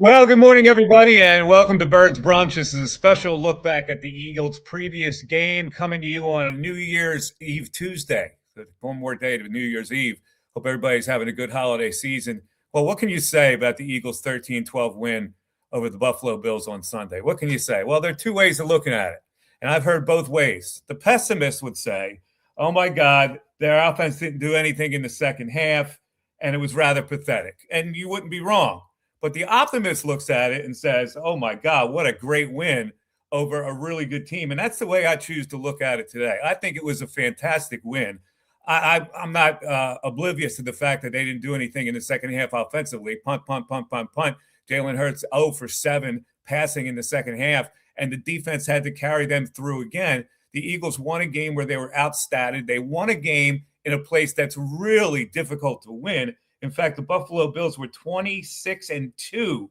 Well, good morning, everybody, and welcome to Birds Brunch. This is a special look back at the Eagles' previous game coming to you on New Year's Eve Tuesday. So one more day to New Year's Eve. Hope everybody's having a good holiday season. Well, what can you say about the Eagles' 13-12 win over the Buffalo Bills on Sunday? What can you say? Well, there are two ways of looking at it, and I've heard both ways. The pessimist would say, oh my God, their offense didn't do anything in the second half, and it was rather pathetic. And you wouldn't be wrong. But the optimist looks at it and says, oh my God, what a great win over a really good team. And that's the way I choose to look at it today. I think it was a fantastic win. I'm not oblivious to the fact that they didn't do anything in the second half offensively. Punt, punt, punt, punt, punt. Jalen Hurts 0 for 7 passing in the second half, and the defense had to carry them through again. The Eagles won a game where they were outstatted. They won a game in a place that's really difficult to win. In fact, the Buffalo Bills were 26-2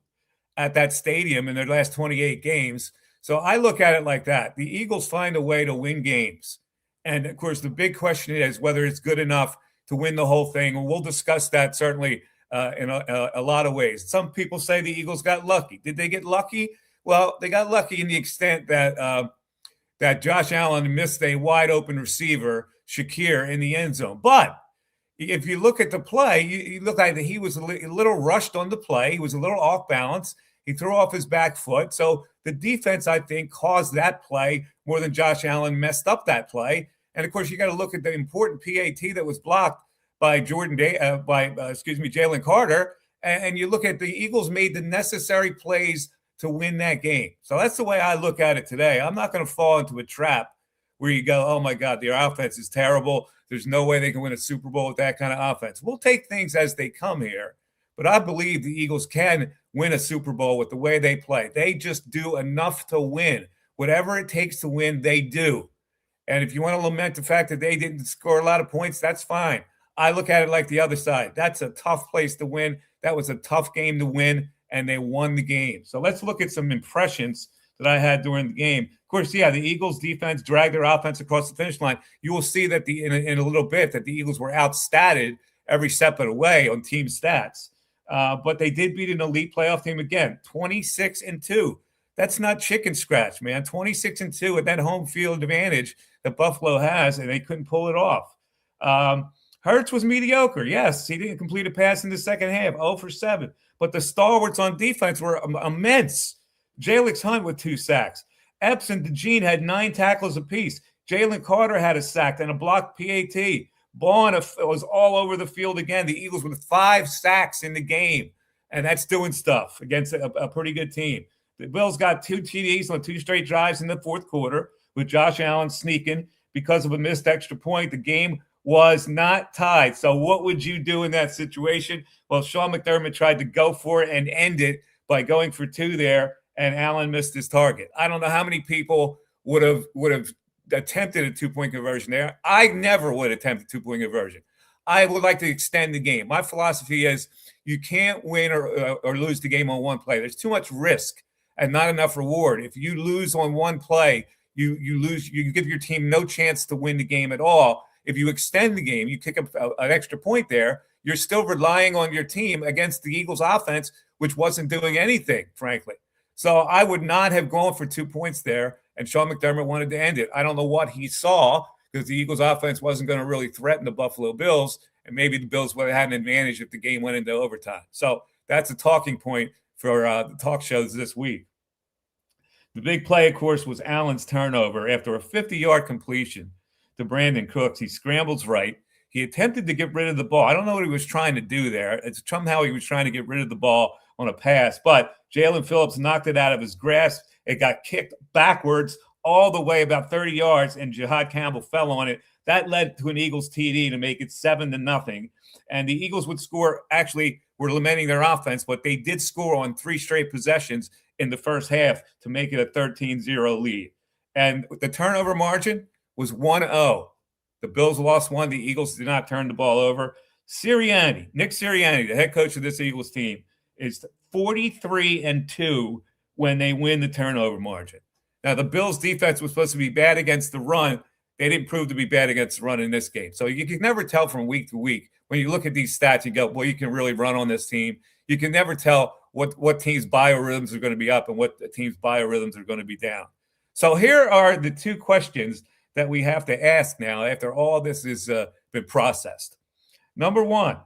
at that stadium in their last 28 games. So I look at it like that. The Eagles find a way to win games. And of course, the big question is whether it's good enough to win the whole thing. And we'll discuss that certainly in a lot of ways. Some people say the Eagles got lucky. Did they get lucky? Well, they got lucky in the extent that Josh Allen missed a wide open receiver, Shakir, in the end zone. But if you look at the play, you look like he was a little rushed on the play. He was a little off balance. He threw off his back foot. So the defense, I think, caused that play more than Josh Allen messed up that play. And of course, you got to look at the important PAT that was blocked by Jalen Carter. And you look at the Eagles made the necessary plays to win that game. So that's the way I look at it today. I'm not going to fall into a trap where you go, oh my God, their offense is terrible. There's no way they can win a Super Bowl with that kind of offense. We'll take things as they come here, but I believe the Eagles can win a Super Bowl with the way they play. They just do enough to win. Whatever it takes to win, they do. And if you want to lament the fact that they didn't score a lot of points, that's fine. I look at it like the other side. That's a tough place to win. That was a tough game to win, and they won the game. So let's look at some impressions that I had during the game. Of course, yeah, the Eagles defense dragged their offense across the finish line. You will see that in a little bit that the Eagles were outstatted every step of the way on team stats. But they did beat an elite playoff team again, 26-2. That's not chicken scratch, man. 26-2 at that home field advantage that Buffalo has, and they couldn't pull it off. Hurts was mediocre. Yes, he didn't complete a pass in the second half, 0 for 7. But the stalwarts on defense were immense. Jalen Hunt with 2 sacks. Epps and DeJean had 9 tackles apiece. Jalen Carter had a sack and a blocked PAT. Bourne was all over the field again. The Eagles with 5 sacks in the game, and that's doing stuff against a pretty good team. The Bills got 2 TDs on 2 straight drives in the fourth quarter with Josh Allen sneaking because of a missed extra point. The game was not tied. So what would you do in that situation? Well, Sean McDermott tried to go for it and end it by going for 2 there, and Allen missed his target. I don't know how many people would have attempted a 2-point conversion there. I never would attempt a 2-point conversion. I would like to extend the game. My philosophy is you can't win or lose the game on one play. There's too much risk and not enough reward. If you lose on one play, you lose. You give your team no chance to win the game at all. If you extend the game, you kick up an extra point there, you're still relying on your team against the Eagles offense, which wasn't doing anything, frankly. So I would not have gone for 2 points there, and Sean McDermott wanted to end it. I don't know what he saw because the Eagles offense wasn't going to really threaten the Buffalo Bills, and maybe the Bills would have had an advantage if the game went into overtime. So that's a talking point for the talk shows this week. The big play, of course, was Allen's turnover after a 50-yard completion to Brandon Cooks. He scrambles right. He attempted to get rid of the ball. I don't know what he was trying to do there. It's somehow he was trying to get rid of the ball on a pass, but Jalen Phillips knocked it out of his grasp. It got kicked backwards all the way about 30 yards, and Jihad Campbell fell on it. That led to an Eagles TD to make it 7-0. And the Eagles would score, actually were lamenting their offense, but they did score on 3 straight possessions in the first half to make it a 13-0 lead. And the turnover margin was 1-0. The Bills lost 1. The Eagles did not turn the ball over. Nick Sirianni, the head coach of this Eagles team, is 43-2 when they win the turnover margin. Now, the Bills' defense was supposed to be bad against the run. They didn't prove to be bad against the run in this game. So you can never tell from week to week. When you look at these stats, you go, boy, you can really run on this team. You can never tell what teams' biorhythms are going to be up and what teams' biorhythms are going to be down. So here are the two questions that we have to ask now after all this has been processed. Number one,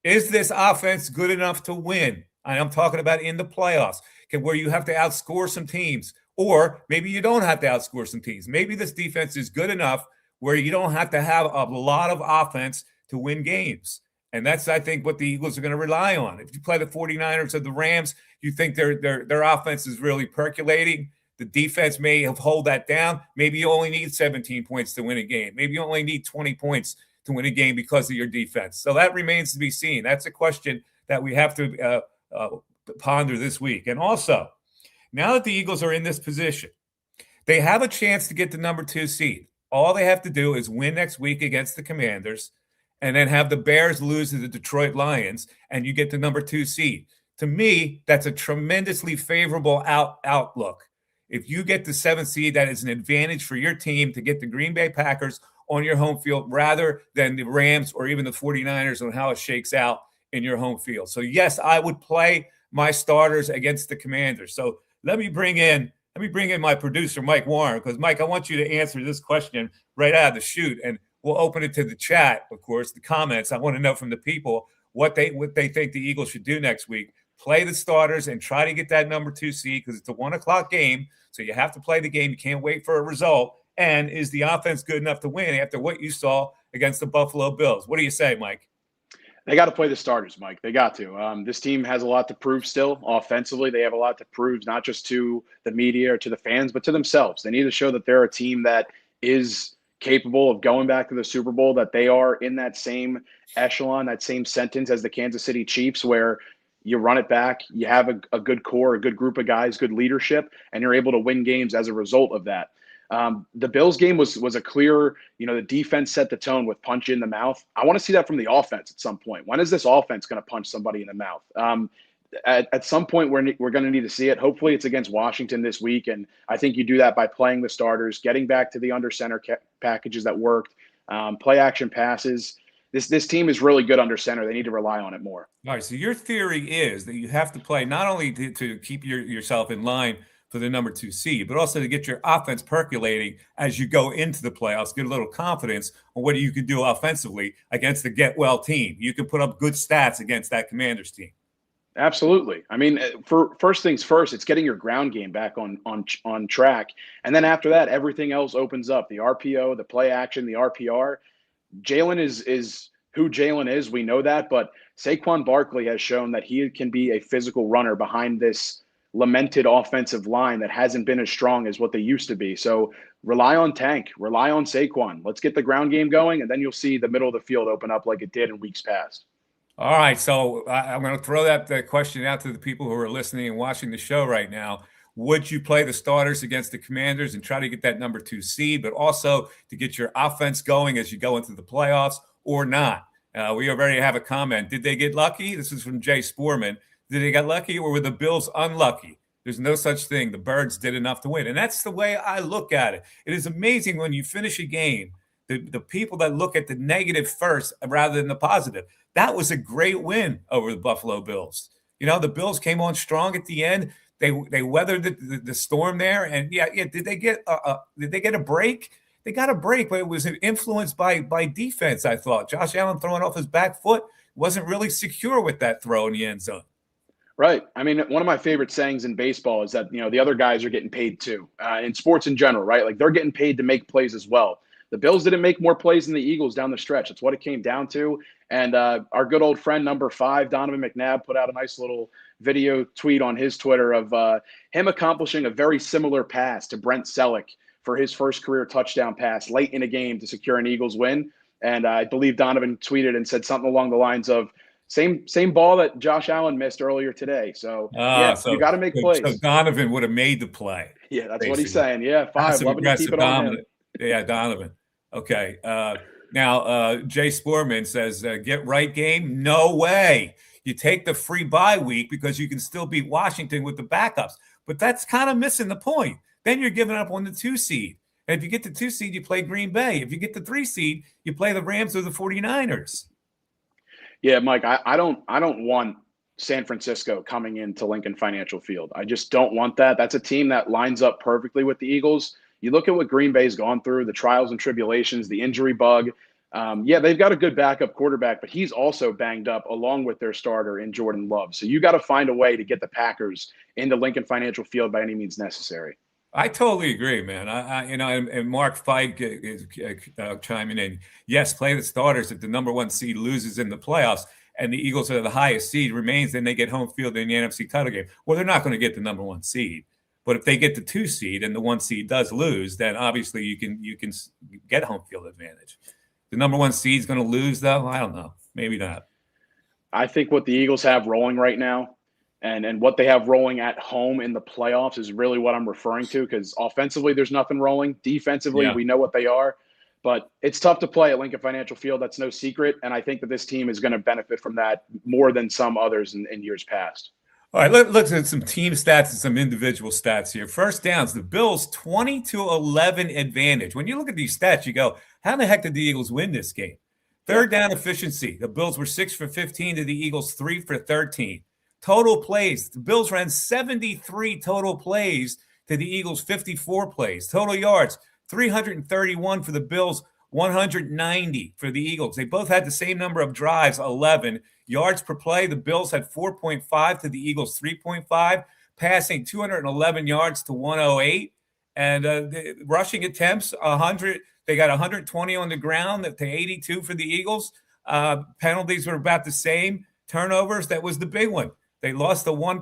is this offense good enough to win? I'm talking about in the playoffs, where you have to outscore some teams, or maybe you don't have to outscore some teams. Maybe this defense is good enough where you don't have to have a lot of offense to win games. And that's, I think, what the Eagles are going to rely on. If you play the 49ers or the Rams, you think their offense is really percolating. The defense may have hold that down. Maybe you only need 17 points to win a game. Maybe you only need 20 points to win a game because of your defense. So that remains to be seen. That's a question that we have to ponder this week. And also, now that the Eagles are in this position, they have a chance to get the number 2 seed. All they have to do is win next week against the Commanders and then have the Bears lose to the Detroit Lions, and you get the number 2 seed. To me, that's a tremendously favorable outlook. If you get the 7th seed, that is an advantage for your team to get the Green Bay Packers on your home field rather than the Rams or even the 49ers on how it shakes out in your home field. So, yes, I would play my starters against the Commanders. So let me bring in my producer, Mike Warren, because, Mike, I want you to answer this question right out of the chute, and we'll open it to the chat, of course, the comments. I want to know from the people what they think the Eagles should do next week. Play the starters and try to get that number 2 seed because it's a 1:00 game, so you have to play the game. You can't wait for a result. And is the offense good enough to win after what you saw against the Buffalo Bills? What do you say, Mike? They got to play the starters, Mike. They got to. This team has a lot to prove still. Offensively, they have a lot to prove, not just to the media or to the fans, but to themselves. They need to show that they're a team that is capable of going back to the Super Bowl, that they are in that same echelon, that same sentence as the Kansas City Chiefs, where you run it back, you have a good core, a good group of guys, good leadership, and you're able to win games as a result of that. The Bills game was a clear, the defense set the tone with punch in the mouth. I want to see that from the offense at some point. When is this offense going to punch somebody in the mouth? At some point, we're going to need to see it. Hopefully, it's against Washington this week, and I think you do that by playing the starters, getting back to the under center packages that worked, play action passes. This team is really good under center. They need to rely on it more. All right, so your theory is that you have to play not only to keep yourself in line for the number 2 seed, but also to get your offense percolating as you go into the playoffs, get a little confidence on what you can do offensively against the get-well team. You can put up good stats against that Commanders team. Absolutely. I mean, for first things first, it's getting your ground game back on track. And then after that, everything else opens up. The RPO, the play action, the RPR. Jalen is who Jalen is. We know that. But Saquon Barkley has shown that he can be a physical runner behind this lamented offensive line that hasn't been as strong as what they used to be. So rely on Tank, rely on Saquon. Let's get the ground game going, and then you'll see the middle of the field open up like it did in weeks past. All right, so I'm going to throw that question out to the people who are listening and watching the show right now. Would you play the starters against the Commanders and try to get that number 2 seed, but also to get your offense going as you go into the playoffs, or not? We already have a comment. Did they get lucky? This is from Jay Sporman. Did they get lucky, or were the Bills unlucky? There's no such thing. The Birds did enough to win. And that's the way I look at it. It is amazing when you finish a game, the people that look at the negative first rather than the positive. That was a great win over the Buffalo Bills. The Bills came on strong at the end. They weathered the storm there. And yeah. Did they get a break? They got a break, but it was influenced by defense, I thought. Josh Allen throwing off his back foot wasn't really secure with that throw in the end zone. Right. I mean, one of my favorite sayings in baseball is that, the other guys are getting paid too. In sports in general, right? Like they're getting paid to make plays as well. The Bills didn't make more plays than the Eagles down the stretch. That's what it came down to. And our good old friend, number 5, Donovan McNabb, put out a nice little video tweet on his Twitter of him accomplishing a very similar pass to Brent Selleck for his first career touchdown pass late in a game to secure an Eagles win. And I believe Donovan tweeted and said something along the lines of, same ball that Josh Allen missed earlier today. So, you got to make plays. So Donovan would have made the play. Yeah, that's basically what he's saying. Yeah, 5. Loving to keep it on him. Yeah, Donovan. Okay. Now, Jay Sporman says, get right game? No way. You take the free bye week because you can still beat Washington with the backups. But that's kind of missing the point. Then you're giving up on the 2 seed. And if you get the 2 seed, you play Green Bay. If you get the 3 seed, you play the Rams or the 49ers. Yeah, Mike, I don't want San Francisco coming into Lincoln Financial Field. I just don't want that. That's a team that lines up perfectly with the Eagles. You look at what Green Bay's gone through, the trials and tribulations, the injury bug. Yeah, they've got a good backup quarterback, but he's also banged up along with their starter in Jordan Love. So you got to find a way to get the Packers into Lincoln Financial Field by any means necessary. I totally agree, man. And Mark Fike is chiming in. Yes, play the starters if the number one seed loses in the playoffs and the Eagles are the highest seed remains, then they get home field in the NFC title game. Well, they're not going to get the number one seed, but if they get the 2 seed and the 1 seed does lose, then obviously you can get home field advantage. The number one seed is going to lose, though. I don't know. Maybe not. I think what the Eagles have rolling right now and what they have rolling at home in the playoffs is really what I'm referring to, because offensively, there's nothing rolling. Defensively, we know what they are. But it's tough to play at Lincoln Financial Field. That's no secret. And I think that this team is going to benefit from that more than some others in years past. All right, let's look at some team stats and some individual stats here. First downs, the Bills 20-11 advantage. When you look at these stats, you go, how the heck did the Eagles win this game? Third down efficiency, the Bills were 6 for 15 to the Eagles 3 for 13. Total plays, the Bills ran 73 total plays to the Eagles 54 plays. Total yards, 331 for the Bills, 190 for the Eagles. They both had the same number of drives, 11. Yards per play, the Bills had 4.5 to the Eagles 3.5, passing 211 yards to 108. And the rushing attempts, 100. They got 120 on the ground to 82 for the Eagles. Penalties were about the same. Turnovers, that was the big one. They lost the one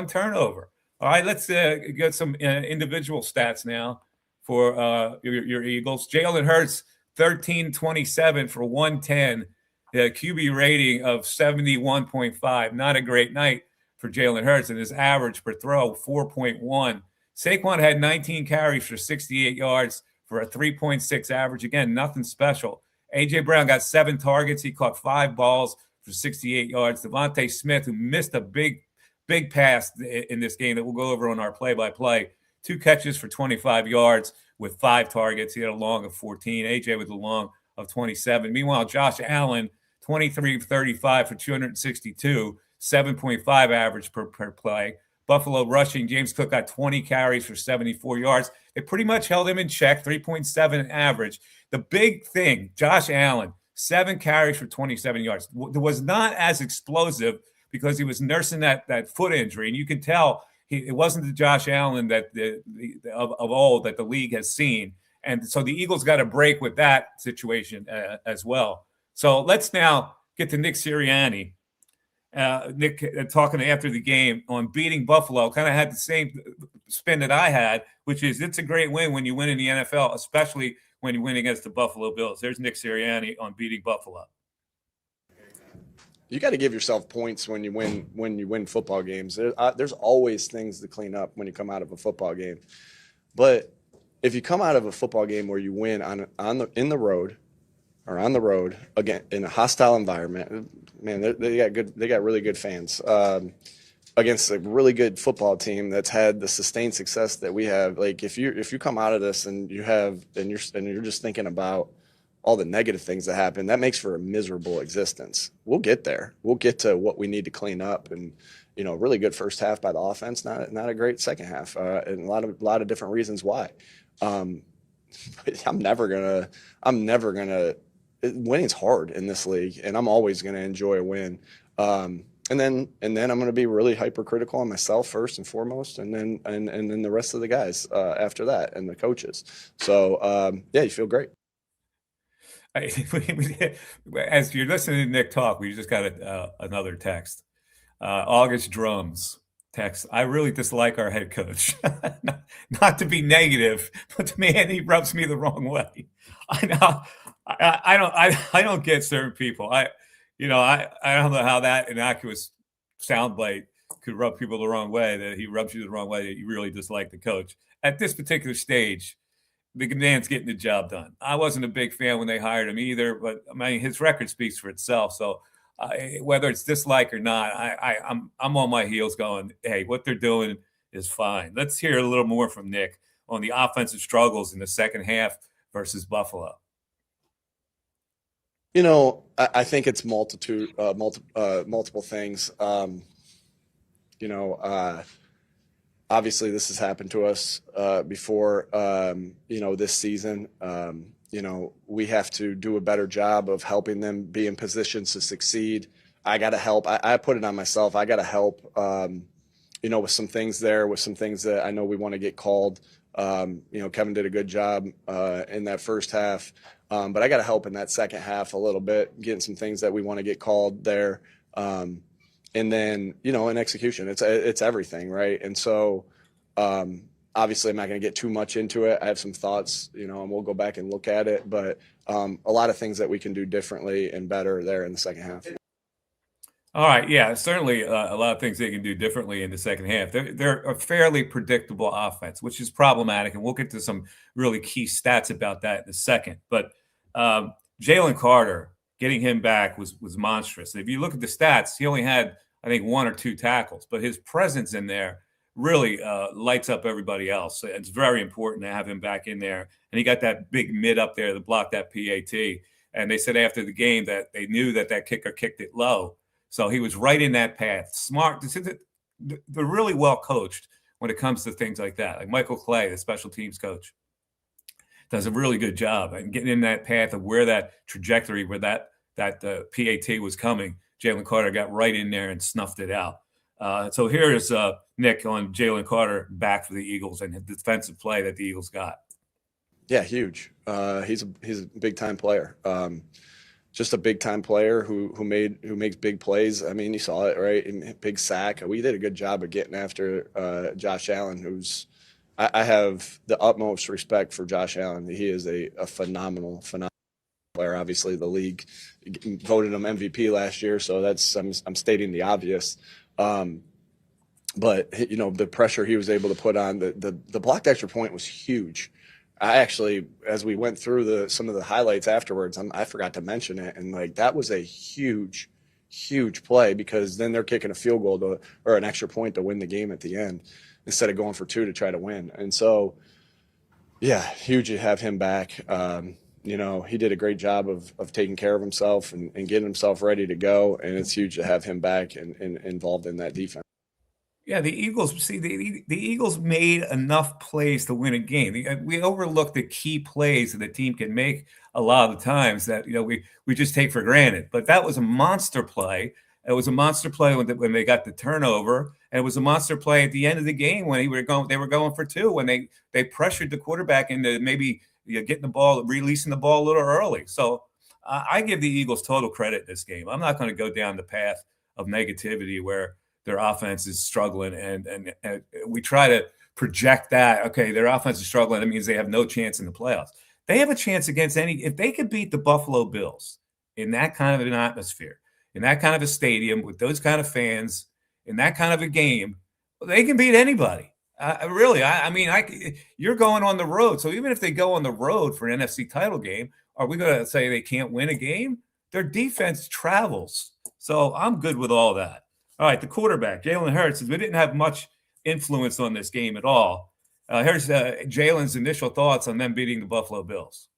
turnover. All right, let's get some individual stats now for your Eagles. Jalen Hurts, 13-27 for 110, a QB rating of 71.5. Not a great night for Jalen Hurts, and his average per throw, 4.1. Saquon had 19 carries for 68 yards for a 3.6 average. Again, nothing special. A.J. Brown got 7 targets. He caught 5 balls for 68 yards. Devontae Smith, who missed a big pass in this game that we'll go over on our play-by-play, 2 catches for 25 yards with 5 targets. He had a long of 14. A.J. with a long of 27. Meanwhile, Josh Allen, 23-35 for 262, 7.5 average per play. Buffalo rushing, James Cook got 20 carries for 74 yards. They pretty much held him in check, 3.7 average. The big thing, Josh Allen, 7 carries for 27 yards. It was not as explosive because he was nursing that foot injury. And you can tell it wasn't the Josh Allen that of old that the league has seen. And so the Eagles got a break with that situation as well. So let's now get to Nick Sirianni. Nick talking after the game on beating Buffalo kind of had the same spin that I had, which is it's a great win when you win in the NFL, especially when you win against the Buffalo Bills. There's Nick Sirianni on beating Buffalo. You got to give yourself points when you win football games. There's always things to clean up when you come out of a football game, but if you come out of a football game where you win on the road again in a hostile environment, man, they got really good fans against a really good football team that's had the sustained success that we have. Like if you come out of this and you're just thinking about all the negative things that happen, that makes for a miserable existence. We'll get there. We'll get to what we need to clean up, and really good first half by the offense, not a great second half, and a lot of different reasons why. But I'm never gonna. Winning's hard in this league, and I'm always gonna enjoy a win. And then I'm gonna be really hypercritical on myself first and foremost, and then the rest of the guys after that, and the coaches. So yeah, you feel great. As you're listening to Nick talk, we just got another text. August Drums text. I really dislike our head coach. Not to be negative, but man, he rubs me the wrong way. I know. I don't get certain people. I don't know how that innocuous soundbite could rub people the wrong way. That he rubs you the wrong way. That you really dislike the coach at this particular stage. The man's getting the job done. I wasn't a big fan when they hired him either, but I mean, his record speaks for itself. So whether it's dislike or not, I'm on my heels going, hey, what they're doing is fine. Let's hear a little more from Nick on the offensive struggles in the second half versus Buffalo. I think it's multiple things. You know, obviously this has happened to us before, you know, this season. You know, we have to do a better job of helping them be in positions to succeed. I got to help. I put it on myself. I got to help, you know, with some things there, with some things that I know we want to get called. You know, Kevin did a good job in that first half, but I got to help in that second half a little bit, getting some things that we want to get called there. And then, you know, in execution, it's everything, right? And so, obviously, I'm not going to get too much into it. I have some thoughts, you know, and we'll go back and look at it. But a lot of things that we can do differently and better there in the second half. All right, yeah, certainly a lot of things they can do differently in the second half. They're a fairly predictable offense, which is problematic, and we'll get to some really key stats about that in a second. But Jalen Carter, getting him back was monstrous. If you look at the stats, he only had, I think, 1 or 2 tackles, but his presence in there really lights up everybody else. It's very important to have him back in there. And he got that big mid up there to block that PAT. And they said after the game that they knew that kicker kicked it low. So he was right in that path. Smart. They're really well coached when it comes to things like that. Like Michael Clay, the special teams coach, does a really good job and getting in that path of where that trajectory, where that PAT was coming. Jalen Carter got right in there and snuffed it out. So here's Nick on Jalen Carter back for the Eagles and the defensive play that the Eagles got. Yeah, huge. He's a big time player. Just a big time player who makes big plays. I mean, you saw it, right? Big sack. We did a good job of getting after Josh Allen, who's I have the utmost respect for Josh Allen. He is a phenomenal player. Obviously, the league voted him MVP last year, so I'm stating the obvious. But you know, the pressure he was able to put on the blocked extra point was huge. I actually, as we went through some of the highlights afterwards, I forgot to mention it, and like that was a huge play because then they're kicking a field goal or an extra point to win the game at the end instead of going for 2 to try to win. And so, yeah, huge to have him back. You know, he did a great job of taking care of himself and getting himself ready to go, and it's huge to have him back and involved in that defense. Yeah, the Eagles, see, the Eagles made enough plays to win a game. We overlook the key plays that the team can make a lot of the times that, you know, we just take for granted. But that was a monster play. It was a monster play when they got the turnover, and it was a monster play at the end of the game when they were going for 2 when they pressured the quarterback into maybe getting the ball, releasing the ball a little early. So I give the Eagles total credit in this game. I'm not going to go down the path of negativity where their offense is struggling, and we try to project that, okay, their offense is struggling. That means they have no chance in the playoffs. They have a chance against if they could beat the Buffalo Bills in that kind of an atmosphere, in that kind of a stadium with those kind of fans, in that kind of a game, they can beat anybody. Really, I mean, you're going on the road. So even if they go on the road for an NFC title game, are we going to say they can't win a game? Their defense travels. So I'm good with all that. All right, the quarterback, Jalen Hurts, we didn't have much influence on this game at all. Here's Jalen's initial thoughts on them beating the Buffalo Bills.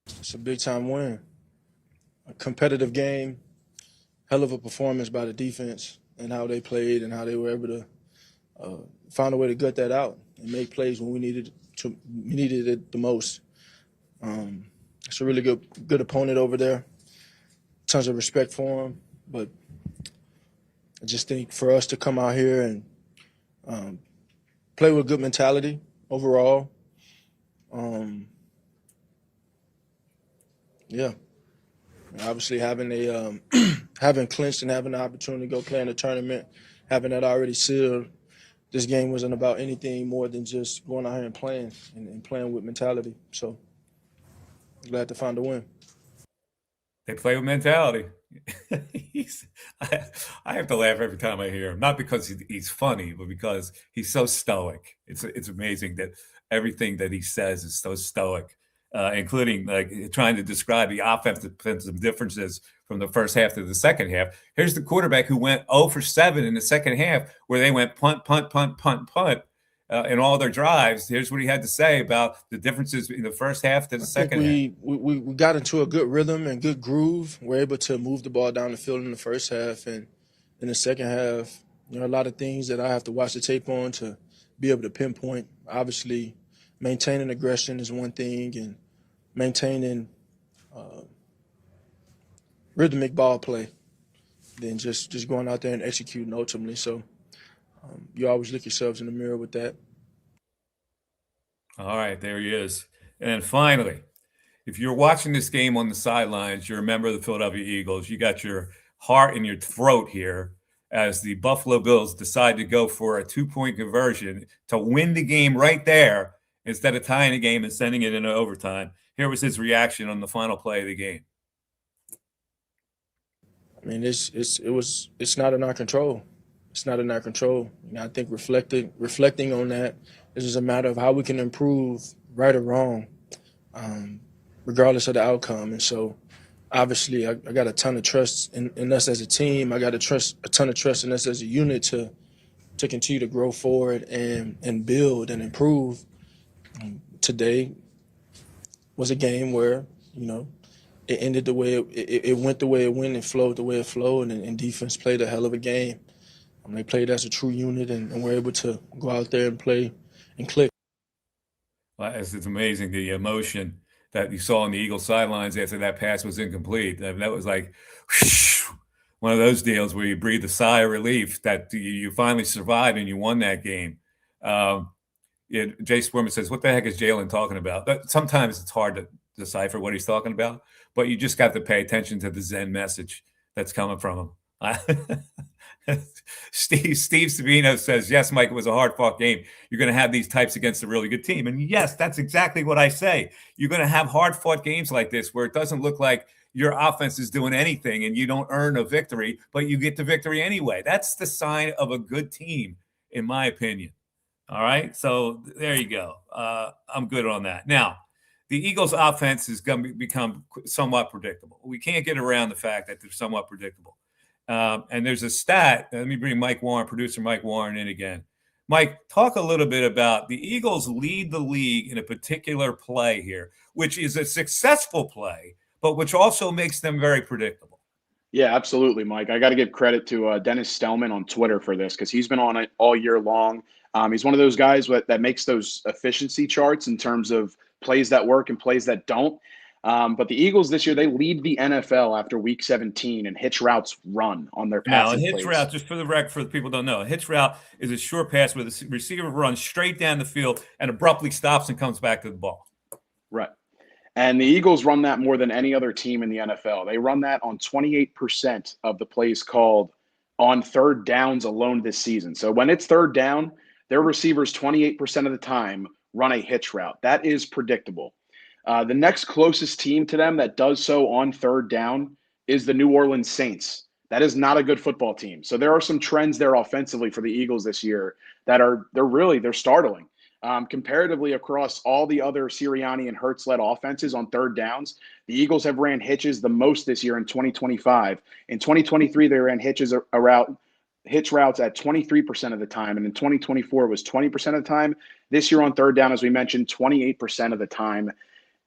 It's a big-time win. A competitive game, hell of a performance by the defense and how they played and how they were able to find a way to gut that out and make plays when we needed it the most. It's a really good opponent over there. Tons of respect for him, but I just think for us to come out here and play with good mentality overall, yeah. Obviously having having clinched and having the opportunity to go play in the tournament, having that already sealed, this game wasn't about anything more than just going out here and playing and playing with mentality. So glad to find a win. They play with mentality. I have to laugh every time I hear him, not because he's funny, but because he's so stoic. It's amazing that everything that he says is so stoic, including like trying to describe the offensive differences from the first half to the second half. Here's the quarterback who went 0 for 7 in the second half, where they went punt, punt, punt, punt, punt. In all their drives. Here's what he had to say about the differences in the first half to the second half. We got into a good rhythm and good groove. We're able to move the ball down the field in the first half and in the second half, a lot of things that I have to watch the tape on to be able to pinpoint. Obviously, maintaining aggression is one thing, and maintaining rhythmic ball play, then just going out there and executing ultimately. So you always look yourselves in the mirror with that. All right, there he is. And finally, if you're watching this game on the sidelines, you're a member of the Philadelphia Eagles. You got your heart in your throat here as the Buffalo Bills decide to go for a 2-point conversion to win the game right there instead of tying the game and sending it into overtime. Here was his reaction on the final play of the game. I mean, it's not in our control. It's not in our control. I think reflecting on that is just a matter of how we can improve, right or wrong, regardless of the outcome. And so, obviously, I got a ton of trust in us as a team. I got a ton of trust in us as a unit to continue to grow forward and build and improve. Today was a game where it ended the way it went the way it went and flowed the way it flowed, and defense played a hell of a game. They played as a true unit and were able to go out there and play and click. Well, it's amazing the emotion that you saw on the Eagles sidelines after that pass was incomplete. I mean, that was like whoosh, one of those deals where you breathe a sigh of relief that you finally survived and you won that game. Jay Sportman says, "What the heck is Jalen talking about?" But sometimes it's hard to decipher what he's talking about, but you just got to pay attention to the Zen message that's coming from him. Steve Savino says, "Yes, Mike, it was a hard-fought game. You're going to have these types against a really good team." And yes, that's exactly what I say. You're going to have hard-fought games like this where it doesn't look like your offense is doing anything and you don't earn a victory, but you get the victory anyway. That's the sign of a good team, in my opinion. All right, so there you go. I'm good on that. Now, the Eagles' offense is going to become somewhat predictable. We can't get around the fact that they're somewhat predictable. And there's a stat. Let me bring Mike Warren, producer Mike Warren, in again. Mike, talk a little bit about the Eagles lead the league in a particular play here, which is a successful play, but which also makes them very predictable. Yeah, absolutely, Mike. I got to give credit to Dennis Stellman on Twitter for this because he's been on it all year long. He's one of those guys that makes those efficiency charts in terms of plays that work and plays that don't. But the Eagles this year, they lead the NFL after Week 17 in hitch routes run on their passing plays. Now, a hitch route, just for the record, for the people who don't know, a hitch route is a short pass where the receiver runs straight down the field and abruptly stops and comes back to the ball. Right. And the Eagles run that more than any other team in the NFL. They run that on 28% of the plays called on third downs alone this season. So when it's third down, their receivers 28% of the time run a hitch route. That is predictable. The next closest team to them that does so on third down is the New Orleans Saints. That is not a good football team. So there are some trends there offensively for the Eagles this year that they're startling. Comparatively across all the other Sirianni and Hurts-led offenses on third downs, the Eagles have ran hitches the most this year in 2025. In 2023, they ran hitch routes at 23% of the time, and in 2024 it was 20% of the time. This year on third down, as we mentioned, 28% of the time.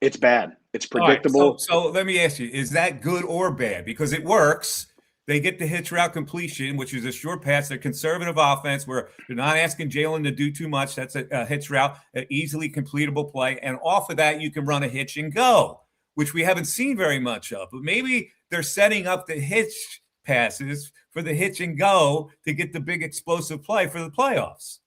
It's bad. It's predictable. Right, so let me ask you, is that good or bad? Because it works. They get the hitch route completion, which is a short pass. They're conservative offense where they're not asking Jalen to do too much. That's a hitch route, an easily completable play. And off of that, you can run a hitch and go, which we haven't seen very much of. But maybe they're setting up the hitch passes for the hitch and go to get the big explosive play for the playoffs.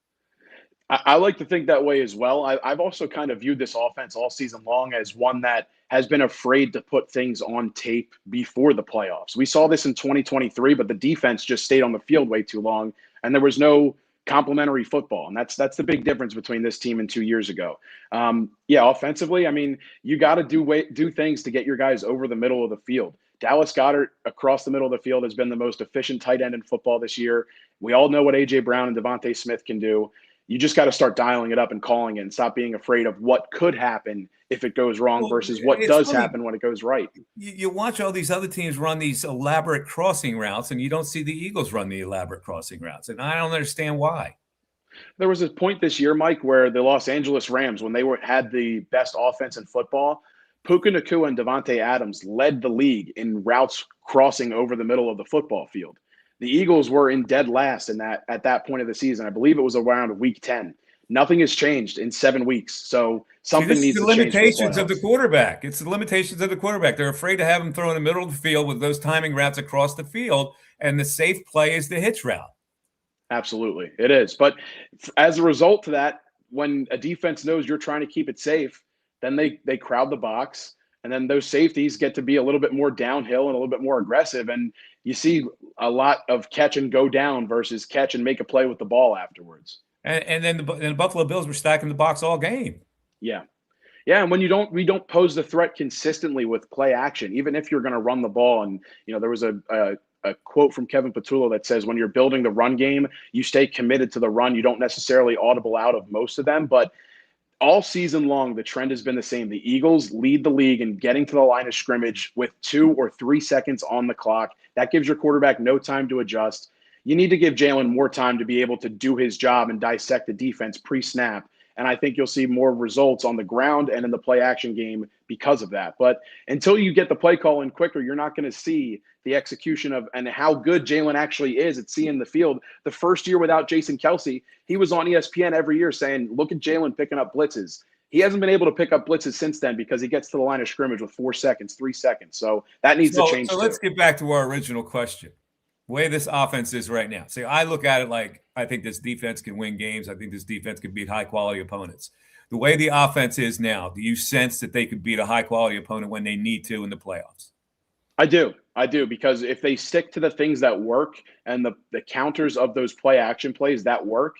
I like to think that way as well. I've also kind of viewed this offense all season long as one that has been afraid to put things on tape before the playoffs. We saw this in 2023, but the defense just stayed on the field way too long, and there was no complementary football. And that's the big difference between this team and 2 years ago. Offensively, I mean, you got to do things to get your guys over the middle of the field. Dallas Goedert across the middle of the field has been the most efficient tight end in football this year. We all know what A.J. Brown and Devontae Smith can do. You just got to start dialing it up and calling it and stop being afraid of what could happen if it goes wrong versus what does happen when it goes right. You watch all these other teams run these elaborate crossing routes, and you don't see the Eagles run the elaborate crossing routes. And I don't understand why. There was a point this year, Mike, where the Los Angeles Rams, when they had the best offense in football, Puka Nacua and Devontae Adams led the league in routes crossing over the middle of the football field. The Eagles were in dead last in that at that point of the season. I believe it was around week 10. Nothing has changed in 7 weeks. So See, something this is needs the to change for the limitations of the playoffs. quarterback. It's the limitations of the quarterback. They're afraid to have him throw in the middle of the field with those timing routes across the field, and the safe play is the hitch route. Absolutely, it is. But as a result to that, when a defense knows you're trying to keep it safe, then they crowd the box, and then those safeties get to be a little bit more downhill and a little bit more aggressive. And you see a lot of catch and go down versus catch and make a play with the ball afterwards. And then the Buffalo Bills were stacking the box all game. Yeah. Yeah, and when we don't pose the threat consistently with play action, even if you're going to run the ball. And there was a quote from Kevin Patullo that says, when you're building the run game, you stay committed to the run. You don't necessarily audible out of most of them, but all season long, the trend has been the same. The Eagles lead the league in getting to the line of scrimmage with 2 or 3 seconds on the clock. That gives your quarterback no time to adjust. You need to give Jalen more time to be able to do his job and dissect the defense pre-snap. And I think you'll see more results on the ground and in the play action game because of that. But until you get the play call in quicker, you're not going to see the execution of and how good Jalen actually is at seeing the field. The first year without Jason Kelsey, he was on ESPN every year saying, look at Jalen picking up blitzes. He hasn't been able to pick up blitzes since then because he gets to the line of scrimmage with 4 seconds, 3 seconds. So that needs to change. So let's get back to our original question. The way this offense is right now. See, I look at it like I think this defense can win games. I think this defense can beat high-quality opponents. The way the offense is now, do you sense that they could beat a high-quality opponent when they need to in the playoffs? I do, because if they stick to the things that work and the counters of those play action plays that work,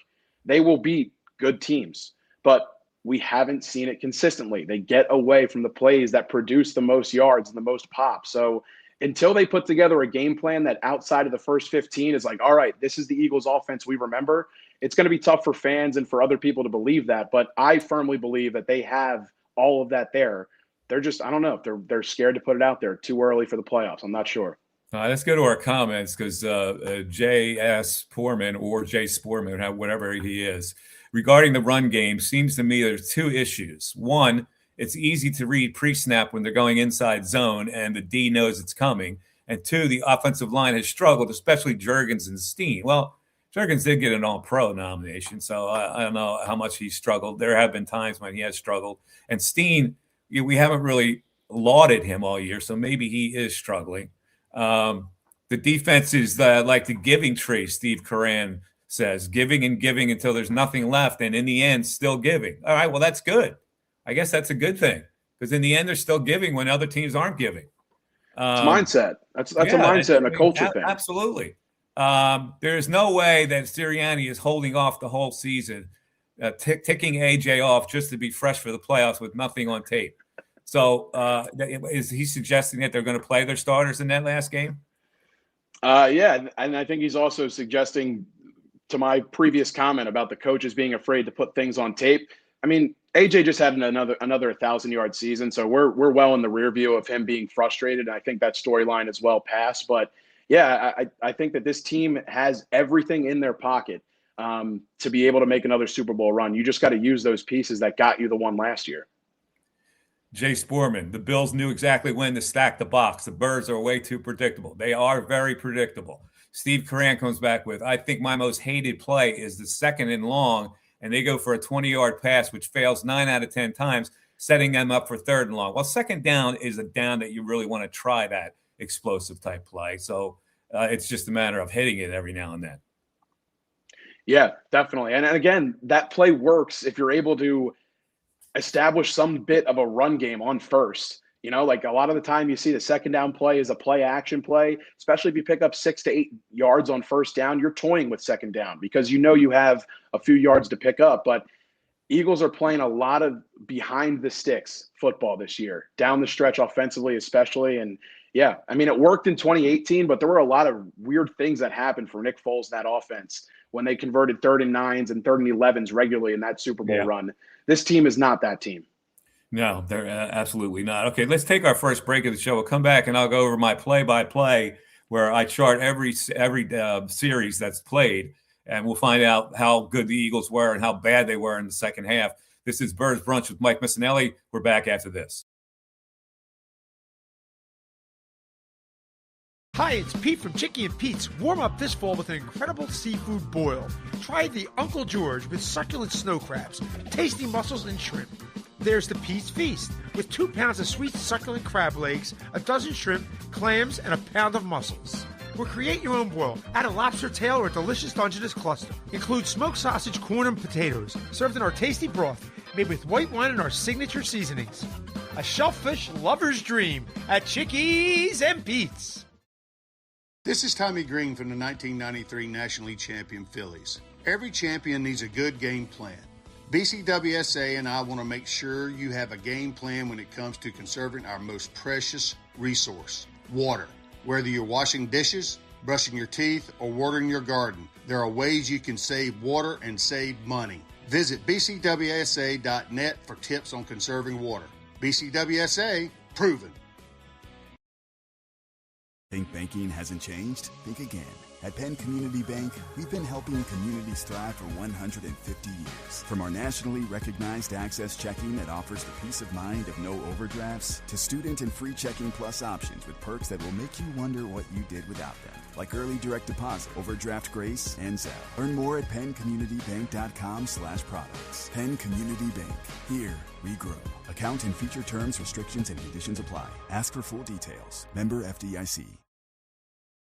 they will beat good teams. But we haven't seen it consistently. They get away from the plays that produce the most yards and the most pop. So until they put together a game plan that outside of the first 15 is like, all right, this is the Eagles offense we remember, it's going to be tough for fans and for other people to believe that. But I firmly believe that they have all of that there. They're just, I don't know, they're scared to put it out there too early for the playoffs. I'm not sure. Let's go to our comments because J.S. Poorman or Jay Sporman, whatever he is, regarding the run game, seems to me there's 2 issues. One, it's easy to read pre-snap when they're going inside zone and the D knows it's coming. And 2, the offensive line has struggled, especially Juergens and Steen. Well, Juergens did get an All-Pro nomination, so I don't know how much he struggled. There have been times when he has struggled. And Steen, we haven't really lauded him all year, so maybe he is struggling. The defense is like the giving tree, Steve Curran says, giving and giving until there's nothing left, and in the end, still giving. All right, well, that's good. I guess that's a good thing because in the end, they're still giving when other teams aren't giving. It's mindset. That's a mindset and a culture thing. Absolutely. There is no way that Sirianni is holding off the whole season, ticking AJ off just to be fresh for the playoffs with nothing on tape. So is he suggesting that they're going to play their starters in that last game? Yeah, and I think he's also suggesting, to my previous comment about the coaches being afraid to put things on tape. I mean, AJ just had another 1,000-yard season, so we're well in the rear view of him being frustrated. And I think that storyline is well past. But yeah, I think that this team has everything in their pocket to be able to make another Super Bowl run. You just got to use those pieces that got you the one last year. Jay Sporman, the Bills knew exactly when to stack the box. The Birds are way too predictable. They are very predictable. Steve Curran comes back with, I think my most hated play is the 2nd and long, and they go for a 20-yard pass, which fails 9 out of 10 times, setting them up for 3rd and long. Well, 2nd down is a down that you really want to try that explosive type play. So it's just a matter of hitting it every now and then. Yeah, definitely. And again, that play works if you're able to establish some bit of a run game on first. Like a lot of the time you see the 2nd down play is a play action play, especially if you pick up 6 to 8 yards on 1st down, you're toying with 2nd down because you have a few yards to pick up. But Eagles are playing a lot of behind the sticks football this year, down the stretch offensively especially. And yeah, I mean, it worked in 2018, but there were a lot of weird things that happened for Nick Foles in that offense when they converted 3rd and 9s and 3rd and 11s regularly in that Super Bowl run. This team is not that team. No, they're absolutely not. Okay, let's take our first break of the show. We'll come back and I'll go over my play-by-play where I chart every series that's played, and we'll find out how good the Eagles were and how bad they were in the second half. This is Birds Brunch with Mike Missinelli. We're back after this. Hi, it's Pete from Chicky and Pete's. Warm up this fall with an incredible seafood boil. Try the Uncle George with succulent snow crabs, tasty mussels, and shrimp. There's the Pete's Feast with 2 pounds of sweet succulent crab legs, a dozen shrimp, clams, and a pound of mussels. Or create your own boil. Add a lobster tail or a delicious Dungeness cluster. Include smoked sausage, corn, and potatoes, served in our tasty broth, made with white wine and our signature seasonings. A shellfish lover's dream at Chickies and Pete's. This is Tommy Green from the 1993 National League champion Phillies. Every champion needs a good game plan. BCWSA and I want to make sure you have a game plan when it comes to conserving our most precious resource, water. Whether you're washing dishes, brushing your teeth, or watering your garden, there are ways you can save water and save money. Visit bcwsa.net for tips on conserving water. BCWSA, proven. Think banking hasn't changed? Think again. At Penn Community Bank, we've been helping communities thrive for 150 years. From our nationally recognized Access Checking that offers the peace of mind of no overdrafts, to student and free checking plus options with perks that will make you wonder what you did without them, like early direct deposit, overdraft grace, and Zelle. Learn more at PennCommunityBank.com/products. Penn Community Bank. Here we grow. Account and feature terms, restrictions, and conditions apply. Ask for full details. Member FDIC.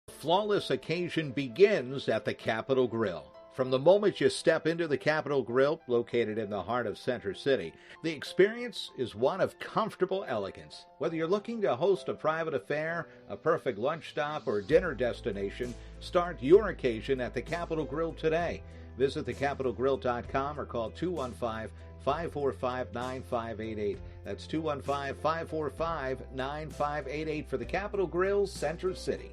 Flawless occasion begins at the Capitol Grill. From the moment you step into the Capitol Grill, located in the heart of Center City, the experience is one of comfortable elegance. Whether you're looking to host a private affair, a perfect lunch stop, or dinner destination, start your occasion at the Capitol Grill today. Visit thecapitolgrill.com or call 215-545-9588. That's 215-545-9588 for the Capitol Grill, Center City.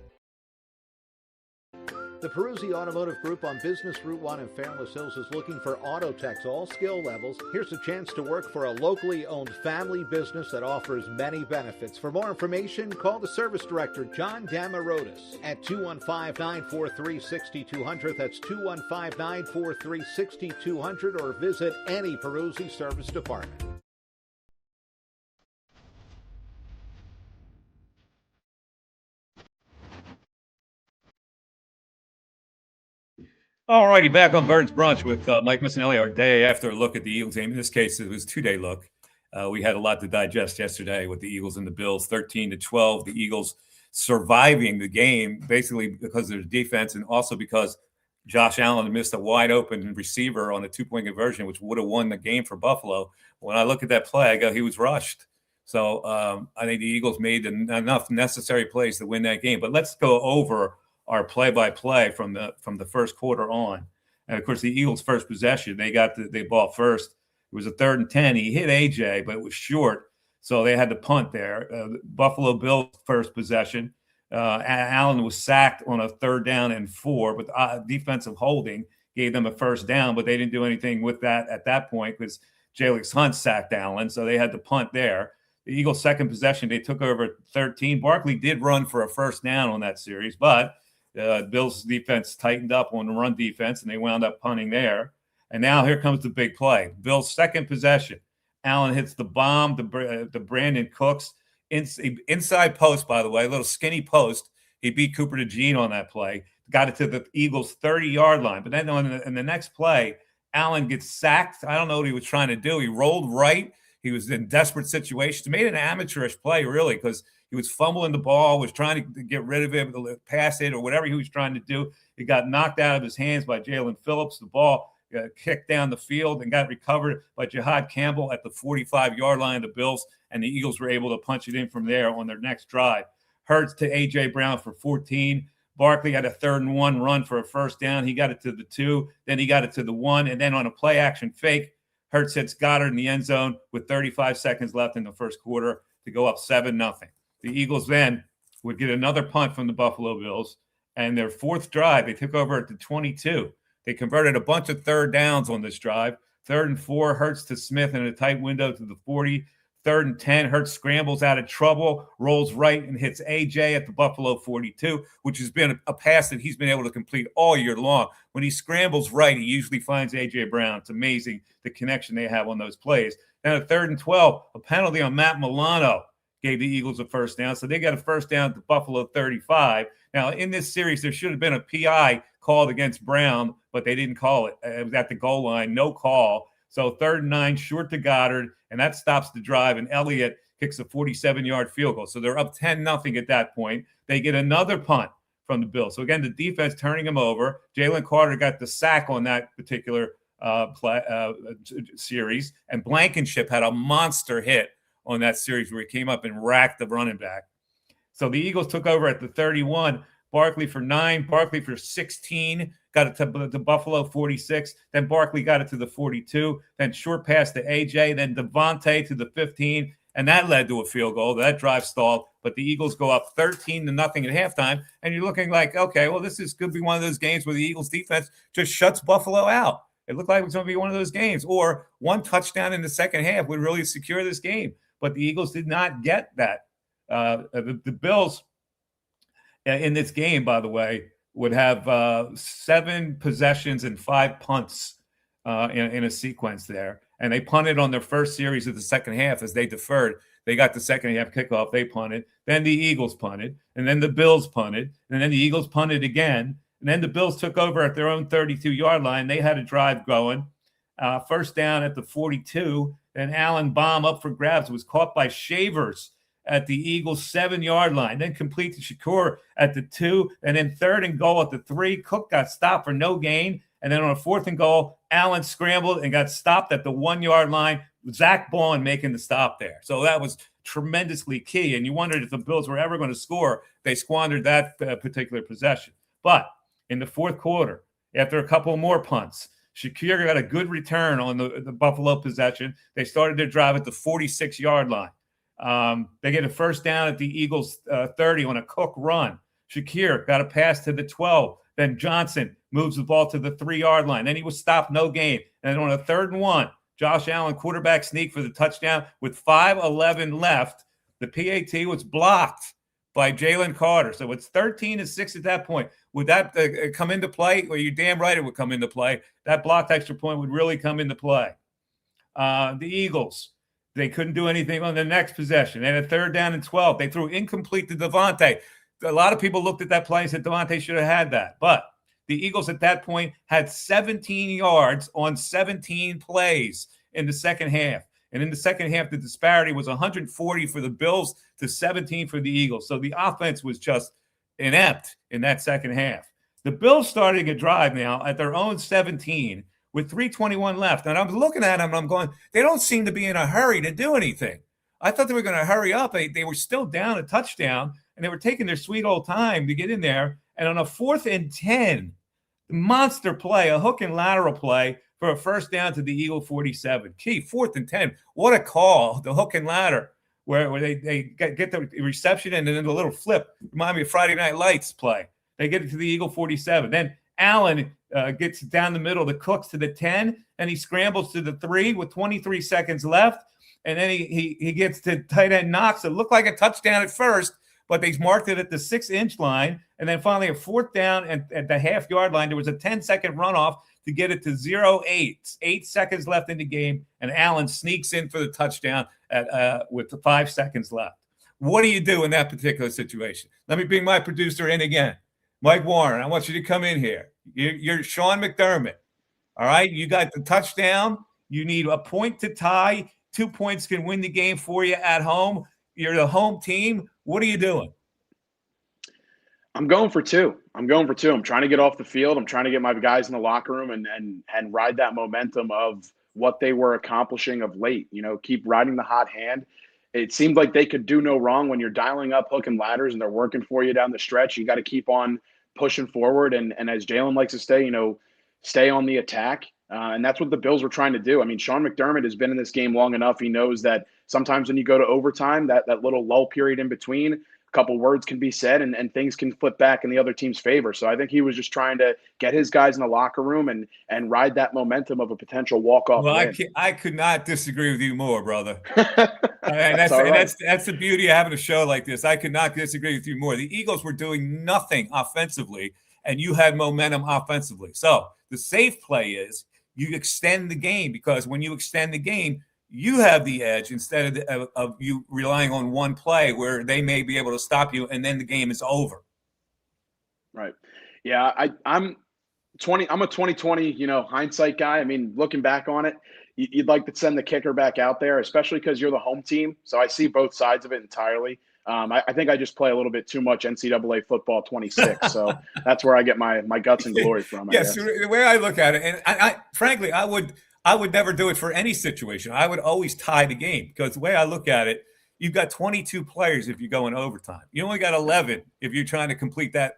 The Peruzzi Automotive Group on Business Route 1 in Fairless Hills is looking for auto techs, all skill levels. Here's a chance to work for a locally owned family business that offers many benefits. For more information, call the service director, John Damarotis, at 215-943-6200. That's 215-943-6200, or visit any Peruzzi service department. All righty, back on Birds Brunch with Mike Missinelli, our day after look at the Eagles game. In this case, it was a 2-day look. We had a lot to digest yesterday with the Eagles and the Bills, 13-12. The Eagles surviving the game basically because of their defense and also because Josh Allen missed a wide open receiver on a 2-point conversion, which would have won the game for Buffalo. When I look at that play, I go, he was rushed. So I think the Eagles made enough necessary plays to win that game. But let's go over our play-by-play from the first quarter on. And, of course, the Eagles' first possession, they got the ball first. It was a 3rd and 10. He hit A.J., but it was short, so they had to punt there. Buffalo Bills' first possession, Allen was sacked on a 3rd down and 4, but defensive holding gave them a first down, but they didn't do anything with that at that point because Jalix Hunt sacked Allen, so they had to punt there. The Eagles' second possession, they took over 13. Barkley did run for a first down on that series, but Bills' defense tightened up on the run defense, and they wound up punting there. And now here comes the big play. Bills' second possession. Allen hits the bomb to Brandon Cooks. Inside post, by the way, a little skinny post. He beat Cooper DeJean on that play. Got it to the Eagles' 30-yard line. But then in the next play, Allen gets sacked. I don't know what he was trying to do. He rolled right. He was in desperate situations. Made an amateurish play, really, because he was fumbling the ball, was trying to get rid of it, pass it, or whatever he was trying to do. It got knocked out of his hands by Jalen Phillips. The ball got kicked down the field and got recovered by Jihad Campbell at the 45-yard line of the Bills, and the Eagles were able to punch it in from there on their next drive. Hurts to A.J. Brown for 14. Barkley had a 3rd and 1 run for a first down. He got it to the 2. Then he got it to the 1. And then on a play-action fake, Hurts hits Goddard in the end zone with 35 seconds left in the first quarter to go up 7-0. The Eagles then would get another punt from the Buffalo Bills, and their 4th drive, they took over at the 22. They converted a bunch of 3rd downs on this drive. 3rd and 4, Hurts to Smith in a tight window to the 40. 3rd and 10, Hurts scrambles out of trouble, rolls right, and hits A.J. at the Buffalo 42, which has been a pass that he's been able to complete all year long. When he scrambles right, he usually finds A.J. Brown. It's amazing the connection they have on those plays. Then at 3rd and 12, a penalty on Matt Milano. gave the Eagles a first down. So they got a first down to Buffalo 35. Now, in this series, there should have been a PI called against Brown, but they didn't call it. It was at the goal line, no call. So 3rd and 9, short to Goddard, and that stops the drive, and Elliott kicks a 47-yard field goal. So they're up 10-0 at that point. They get another punt from the Bills. So, again, the defense turning them over. Jalen Carter got the sack on that particular series, and Blankenship had a monster hit on that series where he came up and racked the running back. So the Eagles took over at the 31. Barkley for 9, Barkley for 16, got it to Buffalo 46. Then Barkley got it to the 42. Then short pass to AJ. Then Devontae to the 15, and that led to a field goal. That drive stalled, but the Eagles go up 13-0 at halftime, and you're looking like, okay, well, this could be one of those games where the Eagles defense just shuts Buffalo out. It looked like it was going to be one of those games, or one touchdown in the second half would really secure this game. But the Eagles did not get that. The Bills in this game, by the way, would have 7 possessions and 5 punts in a sequence there. And they punted on their first series of the second half as they deferred. They got the second half kickoff. They punted. Then the Eagles punted. And then the Bills punted. And then the Eagles punted again. And then the Bills took over at their own 32-yard line. They had a drive going. First down at the 42. And Allen bomb up for grabs was caught by Shavers at the Eagles 7-yard line. Then complete to Shakur at the 2. And then 3rd and goal at the 3. Cook got stopped for no gain. And then on a 4th and goal, Allen scrambled and got stopped at the 1-yard line. Zach Baun making the stop there. So that was tremendously key. And you wondered if the Bills were ever going to score. They squandered that particular possession. But in the 4th quarter, after a couple more punts, Shakir got a good return on the Buffalo possession. They started their drive at the 46-yard line. They get a first down at the Eagles 30 on a Cook run. Shakir got a pass to the 12. Then Johnson moves the ball to the 3-yard line. Then he was stopped, no gain. And on a 3rd and 1, Josh Allen quarterback sneak for the touchdown with 5:11 left. The PAT was blocked by Jalen Carter. So it's 13-6 at that point. Would that come into play? Well, you're damn right it would come into play. That blocked extra point would really come into play. The Eagles, they couldn't do anything on the next possession. And a 3rd down and 12. They threw incomplete to Devontae. A lot of people looked at that play and said Devontae should have had that. But the Eagles at that point had 17 yards on 17 plays in the second half. And in the second half, the disparity was 140 for the Bills to 17 for the Eagles. So the offense was just inept in that second half. The Bills starting a drive now at their own 17 with 3:21 left. And I'm looking at them and I'm going, they don't seem to be in a hurry to do anything. I thought they were going to hurry up. They were still down a touchdown, and they were taking their sweet old time to get in there. And on a 4th and 10, monster play, a hook and lateral play for a first down to the Eagle 47. Key, 4th and 10. What a call, the hook and ladder, where they get the reception and then the little flip. Remind me of Friday Night Lights play. They get it to the Eagle 47. Then Allen gets down the middle to Cooks to the 10, and he scrambles to the 3 with 23 seconds left. And then he gets to tight end Knox. It looked like a touchdown at first, but they marked it at the 6-inch line. And then finally a 4th down at the half-yard line. There was a 10-second runoff to get it to 0-8. 8 seconds left in the game, and Allen sneaks in for the touchdown with the 5 seconds left. What do you do in that particular situation? Let me bring my producer in again. Mike Warren, I want you to come in here. You're Sean McDermott. All right? You got the touchdown. You need a point to tie. 2 points can win the game for you at home. You're the home team. What are you doing? I'm going for 2. I'm trying to get off the field. I'm trying to get my guys in the locker room and ride that momentum of what they were accomplishing of late. You know, keep riding the hot hand. It seemed like they could do no wrong when you're dialing up hook and ladders and they're working for you down the stretch. You got to keep on pushing forward. And as Jalen likes to say, stay on the attack. And that's what the Bills were trying to do. I mean, Sean McDermott has been in this game long enough. He knows that sometimes when you go to overtime, that little lull period in between, a couple words can be said and things can flip back in the other team's favor. So I think he was just trying to get his guys in the locker room and ride that momentum of a potential walk-off win. I could not disagree with you more, brother. And that's the beauty of having a show like this. I could not disagree with you more. The Eagles were doing nothing offensively, and you had momentum offensively. So the safe play is you extend the game, because when you extend the game, you have the edge instead of you relying on one play where they may be able to stop you and then the game is over. Right. Yeah, I'm a 2020, hindsight guy. I mean, looking back on it, you'd like to send the kicker back out there, especially because you're the home team. So I see both sides of it entirely. I think I just play a little bit too much NCAA football 26. So that's where I get my guts and glory from. Yes, the way I look at it, and I frankly, I would never do it for any situation. I would always tie the game because the way I look at it, you've got 22 players if you go in overtime. You only got 11 if you're trying to complete that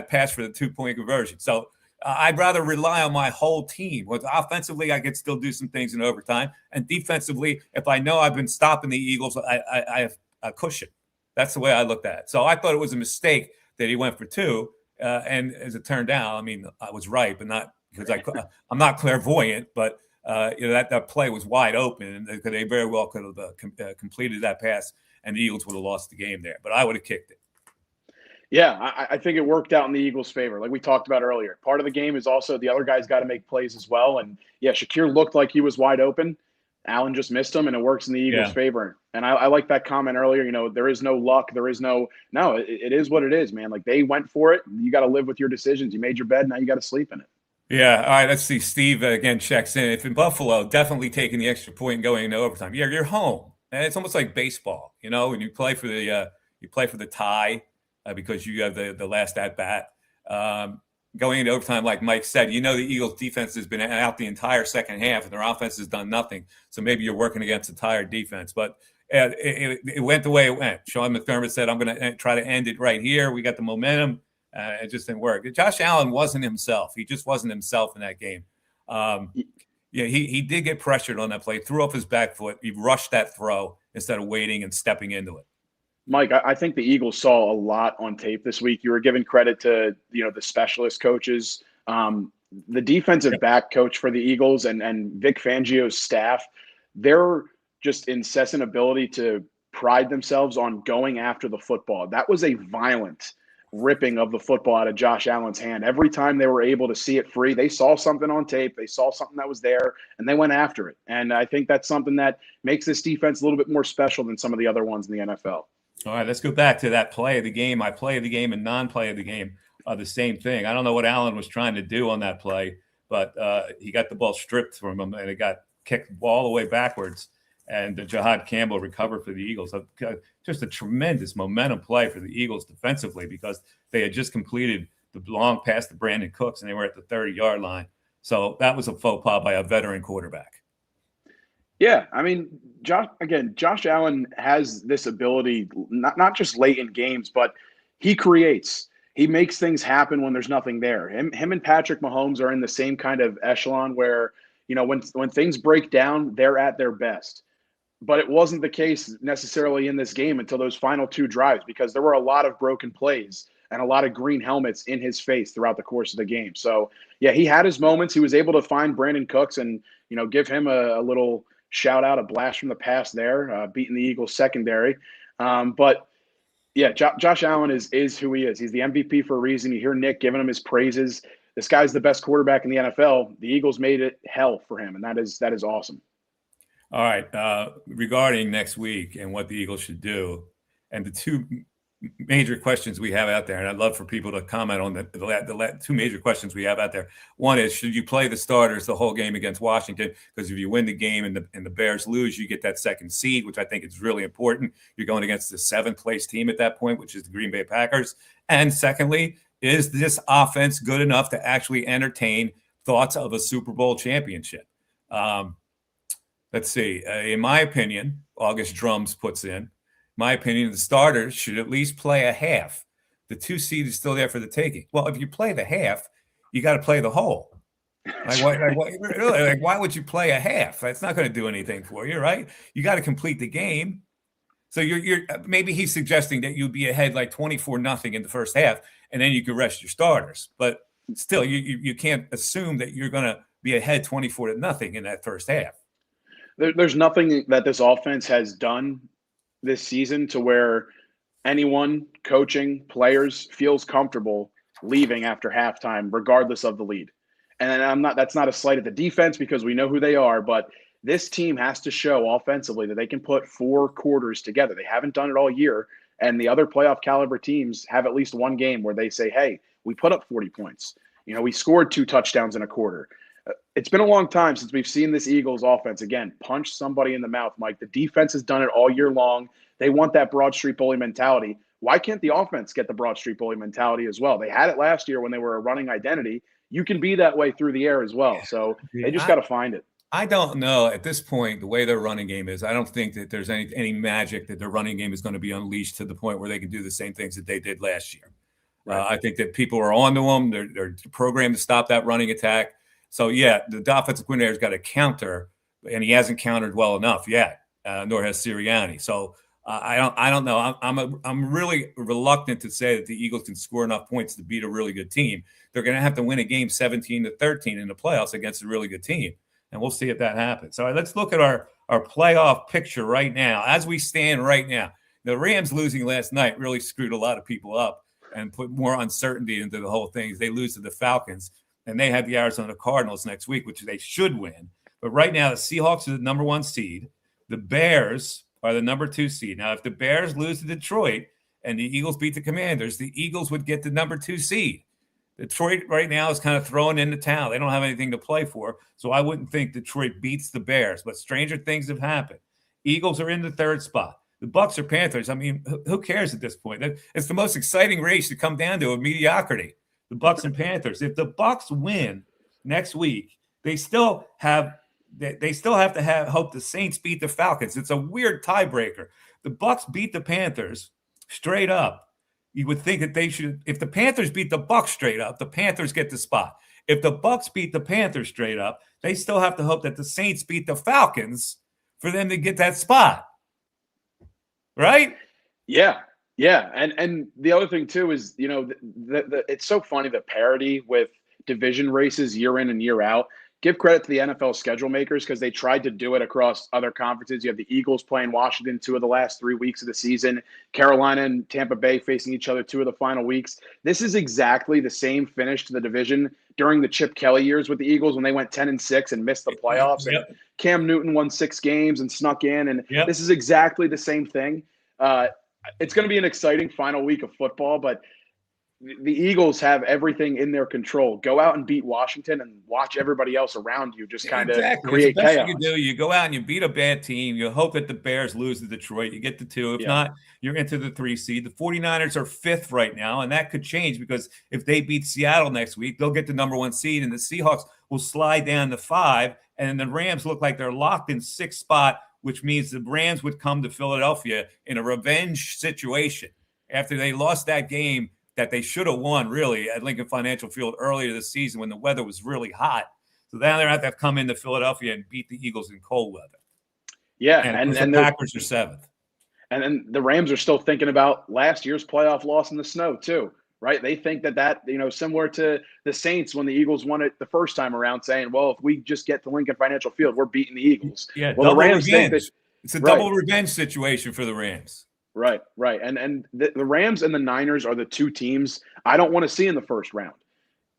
pass for the 2-point conversion. So I'd rather rely on my whole team. With offensively, I could still do some things in overtime, and defensively, if I know I've been stopping the Eagles, I have a cushion. That's the way I looked at it. So I thought it was a mistake that he went for 2, and as it turned out, I mean, I was right, but not because I'm not clairvoyant, but that play was wide open, and they very well could have completed that pass, and the Eagles would have lost the game there. But I would have kicked it. Yeah, I think it worked out in the Eagles' favor, like we talked about earlier. Part of the game is also the other guy's got to make plays as well. And yeah, Shakir looked like he was wide open. Allen just missed him, and it works in the Eagles' favor. And I like that comment earlier. There is no luck. There is no. It is what it is, man. Like, they went for it. You got to live with your decisions. You made your bed. Now you got to sleep in it. Yeah. All right. Let's see. Steve again checks in. If in Buffalo, definitely taking the extra point and going into overtime. Yeah, you're home, and it's almost like baseball. When you play for the tie. Because you have the last at bat. Going into overtime, like Mike said, the Eagles' defense has been out the entire second half, and their offense has done nothing. So maybe you're working against the tired defense. But it went the way it went. Sean McDermott said, I'm going to try to end it right here. We got the momentum. It just didn't work. Josh Allen wasn't himself. He just wasn't himself in that game. He did get pressured on that play, threw off his back foot. He rushed that throw instead of waiting and stepping into it. Mike, I think the Eagles saw a lot on tape this week. You were giving credit to, the specialist coaches. The defensive back coach for the Eagles and Vic Fangio's staff, their just incessant ability to pride themselves on going after the football. That was a violent ripping of the football out of Josh Allen's hand. Every time they were able to see it free, they saw something on tape, they saw something that was there, and they went after it. And I think that's something that makes this defense a little bit more special than some of the other ones in the NFL. All right, let's go back to that play of the game. My play of the game and non-play of the game are the same thing. I don't know what Allen was trying to do on that play, but he got the ball stripped from him, and it got kicked all the way backwards. And Jahad Campbell recovered for the Eagles. Just a tremendous momentum play for the Eagles defensively because they had just completed the long pass to Brandon Cooks, and they were at the 30-yard line. So that was a faux pas by a veteran quarterback. Yeah, I mean, Josh Allen has this ability, not just late in games, but he creates. He makes things happen when there's nothing there. Him and Patrick Mahomes are in the same kind of echelon where, when things break down, they're at their best. But it wasn't the case necessarily in this game until those final 2 drives because there were a lot of broken plays and a lot of green helmets in his face throughout the course of the game. So, yeah, he had his moments. He was able to find Brandon Cooks and, give him a little – shout out, a blast from the past there, beating the Eagles secondary. But yeah, Josh Allen is who he is. He's the MVP for a reason. You hear Nick giving him his praises. This guy's the best quarterback in the NFL. The Eagles made it hell for him, and that is awesome. All right. Regarding next week and what the Eagles should do, and the 2 major questions we have out there, and I'd love for people to comment on the 2 major questions we have out there. One is, should you play the starters the whole game against Washington? Because if you win the game and the Bears lose, you get that second seed, which I think is really important. You're going against the 7th-place team at that point, which is the Green Bay Packers. And secondly, is this offense good enough to actually entertain thoughts of a Super Bowl championship? Let's see. In my opinion, August Drums puts in, my opinion, the starters should at least play a half. The 2 seed is still there for the taking. Well, if you play the half, you got to play the whole. Why would you play a half? That's not going to do anything for you, right? You got to complete the game. So you're maybe he's suggesting that you'd be ahead like 24-0 in the first half, and then you could rest your starters. But still, you can't assume that you're going to be ahead 24-0 in that first half. There's nothing that this offense has done this season to where anyone, coaching, players, feels comfortable leaving after halftime, regardless of the lead. And that's not a slight at the defense because we know who they are, but this team has to show offensively that they can put 4 quarters together. They haven't done it all year, and the other playoff caliber teams have at least one game where they say, hey, we put up 40 points. We scored 2 touchdowns in a quarter. It's been a long time since we've seen this Eagles offense, again, punch somebody in the mouth, Mike. The defense has done it all year long. They want that Broad Street Bully mentality. Why can't the offense get the Broad Street Bully mentality as well? They had it last year when they were a running identity. You can be that way through the air as well. So they just got to find it. I don't know at this point, the way their running game is, I don't think that there's any magic that their running game is going to be unleashed to the point where they can do the same things that they did last year. Right. I think that people are on to them. They're programmed to stop that running attack. So, yeah, the offensive coordinator's got to counter, and he hasn't countered well enough yet, nor has Sirianni. So I don't know. I'm really reluctant to say that the Eagles can score enough points to beat a really good team. They're going to have to win a game 17-13 in the playoffs against a really good team, and we'll see if that happens. So let's look at our playoff picture right now. As we stand right now, the Rams losing last night really screwed a lot of people up and put more uncertainty into the whole thing. They lose to the Falcons, and they have the Arizona Cardinals next week, which they should win. But right now, the Seahawks are the number 1 seed. The Bears are the number 2 seed. Now, if the Bears lose to Detroit and the Eagles beat the Commanders, the Eagles would get the number 2 seed. Detroit right now is kind of thrown in the towel. They don't have anything to play for, so I wouldn't think Detroit beats the Bears. But stranger things have happened. Eagles are in the 3rd spot. The Bucs or Panthers, I mean, who cares at this point? It's the most exciting race to come down to of mediocrity, the Bucs and Panthers. If the Bucs win next week, they still have to hope the Saints beat the Falcons. It's a weird tiebreaker. The Bucs beat the Panthers straight up. You would think that they should, if the Panthers beat the Bucs straight up, the Panthers get the spot. If the Bucs beat the Panthers straight up, they still have to hope that the Saints beat the Falcons for them to get that spot. Right? Yeah. And the other thing too is, it's so funny, the parity with division races year in and year out. Give credit to the NFL schedule makers because they tried to do it across other conferences. You have the Eagles playing Washington 2 of the last 3 weeks of the season, Carolina and Tampa Bay facing each other 2 of the final weeks. This is exactly the same finish to the division during the Chip Kelly years with the Eagles when they went 10-6 and missed the playoffs. Yep. And Cam Newton won 6 games and snuck in. And This is exactly the same thing. It's going to be an exciting final week of football, but the Eagles have everything in their control. Go out and beat Washington and watch everybody else around you just kind of create chaos. You do. You go out and you beat a bad team. You hope that the Bears lose to Detroit. You get the 2. If not, you're into the 3 seed. The 49ers are 5th right now, and that could change because if they beat Seattle next week, they'll get the number 1 seed, and the Seahawks will slide down to 5, and the Rams look like they're locked in 6th spot, which means the Rams would come to Philadelphia in a revenge situation after they lost that game that they should have won, really, at Lincoln Financial Field earlier this season when the weather was really hot. So now they're going to have to come into Philadelphia and beat the Eagles in cold weather. Yeah, and the Packers are 7th. And then the Rams are still thinking about last year's playoff loss in the snow, too, right? They think that similar to the Saints when the Eagles won it the first time around, saying, well, if we just get to Lincoln Financial Field, we're beating the Eagles. Yeah, well, the Rams think that, it's a double revenge situation for the Rams. Right. And the Rams and the Niners are the 2 teams I don't want to see in the first round.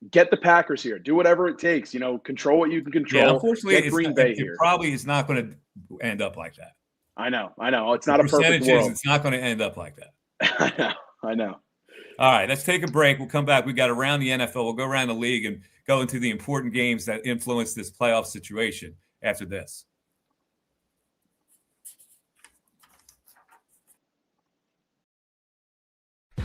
Get the Packers here. Do whatever it takes. Control what you can control. Yeah, unfortunately, get Green Bay here. It probably is not going to end up like that. I know. It's not a perfect world. It's not going to end up like that. I know. All right, let's take a break. We'll come back. We got around the NFL. We'll go around the league and go into the important games that influence this playoff situation after this.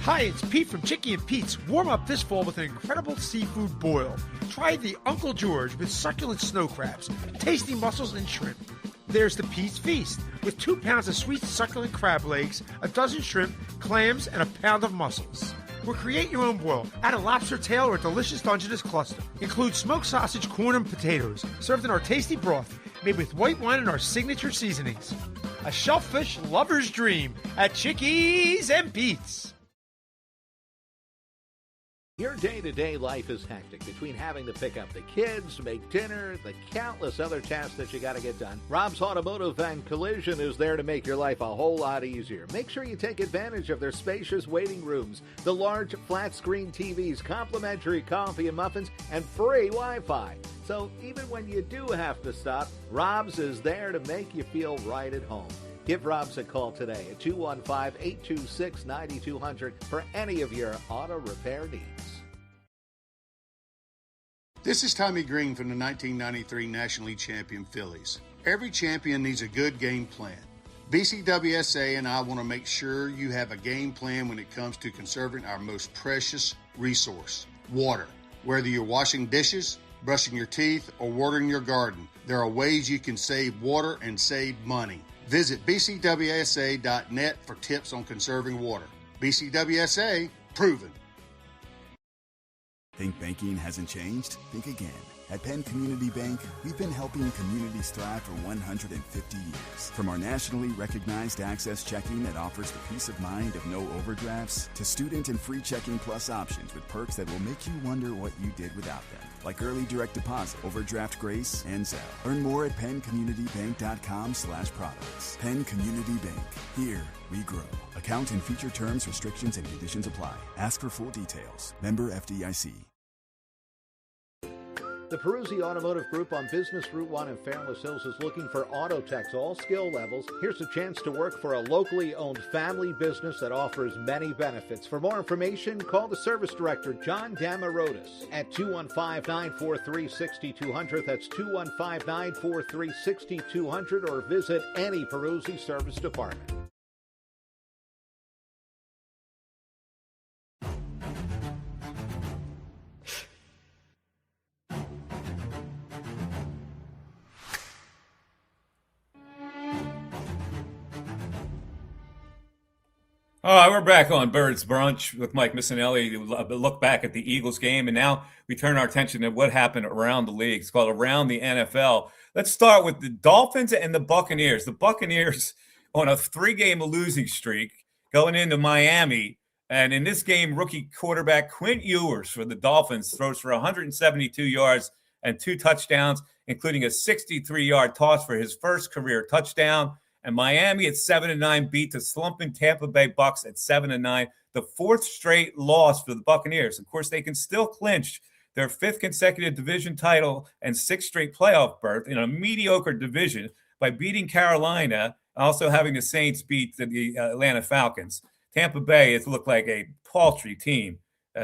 Hi, it's Pete from Chicky and Pete's. Warm up this fall with an incredible seafood boil. Try the Uncle George with succulent snow crabs, tasty mussels, and shrimp. There's the Pete's Feast with 2 pounds of sweet succulent crab legs, a dozen shrimp, clams, and a pound of mussels. Or create your own boil. Add a lobster tail or a delicious Dungeness cluster. Include smoked sausage, corn, and potatoes, served in our tasty broth, made with white wine and our signature seasonings. A shellfish lover's dream at Chickies and Pete's. Your day-to-day life is hectic between having to pick up the kids, make dinner, the countless other tasks that you got to get done. Rob's Automotive and Collision is there to make your life a whole lot easier. Make sure you take advantage of their spacious waiting rooms, the large flat-screen TVs, complimentary coffee and muffins, and free Wi-Fi. So even when you do have to stop, Rob's is there to make you feel right at home. Give Rob's a call today at 215-826-9200 for any of your auto repair needs. This is Tommy Green from the 1993 National League champion Phillies. Every champion needs a good game plan. BCWSA and I want to make sure you have a game plan when it comes to conserving our most precious resource, water. Whether you're washing dishes, brushing your teeth, or watering your garden, there are ways you can save water and save money. Visit bcwsa.net for tips on conserving water. BCWSA, proven. Think banking hasn't changed? Think again. At Penn Community Bank, we've been helping communities thrive for 150 years. From our nationally recognized Access Checking that offers the peace of mind of no overdrafts, to student and free checking plus options with perks that will make you wonder what you did without them, like early direct deposit, overdraft grace, and Zelle. Learn more at penncommunitybank.com/products. Penn Community Bank. Here we grow. Account and feature terms, restrictions, and conditions apply. Ask for full details. Member FDIC. The Peruzzi Automotive Group on Business Route 1 in Fairless Hills is looking for auto techs, all skill levels. Here's a chance to work for a locally owned family business that offers many benefits. For more information, call the service director, John Damarotis, at 215-943-6200. That's 215-943-6200, or visit any Peruzzi service department. All right, we're back on Birds Brunch with Mike Missinelli to look back at the Eagles game, and now we turn our attention to what happened around the league. It's called Around the NFL. Let's start with the Dolphins and the Buccaneers. The Buccaneers on a 3-game losing streak going into Miami, and in this game, rookie quarterback Quint Ewers for the Dolphins throws for 172 yards and 2 touchdowns, including a 63-yard toss for his first career touchdown. And Miami at 7-9 beat the slumping Tampa Bay Bucks at 7-9, the 4th straight loss for the Buccaneers. Of course, they can still clinch their 5th consecutive division title and 6th straight playoff berth in a mediocre division by beating Carolina, also having the Saints beat the Atlanta Falcons. Tampa Bay has looked like a paltry team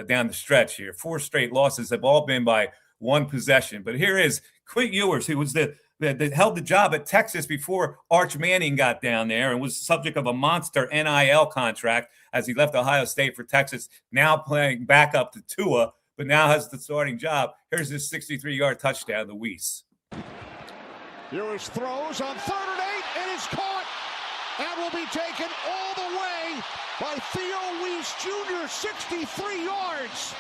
down the stretch here. 4 straight losses have all been by 1 possession. But here is Quint Ewers, who was that held the job at Texas before Arch Manning got down there and was subject of a monster NIL contract as he left Ohio State for Texas, now playing backup to Tua, but now has the starting job. Here's his 63-yard touchdown, the Weiss. Ewers throws on 3rd and 8, and is caught and will be taken all the way by Theo Weiss Jr., 63 yards.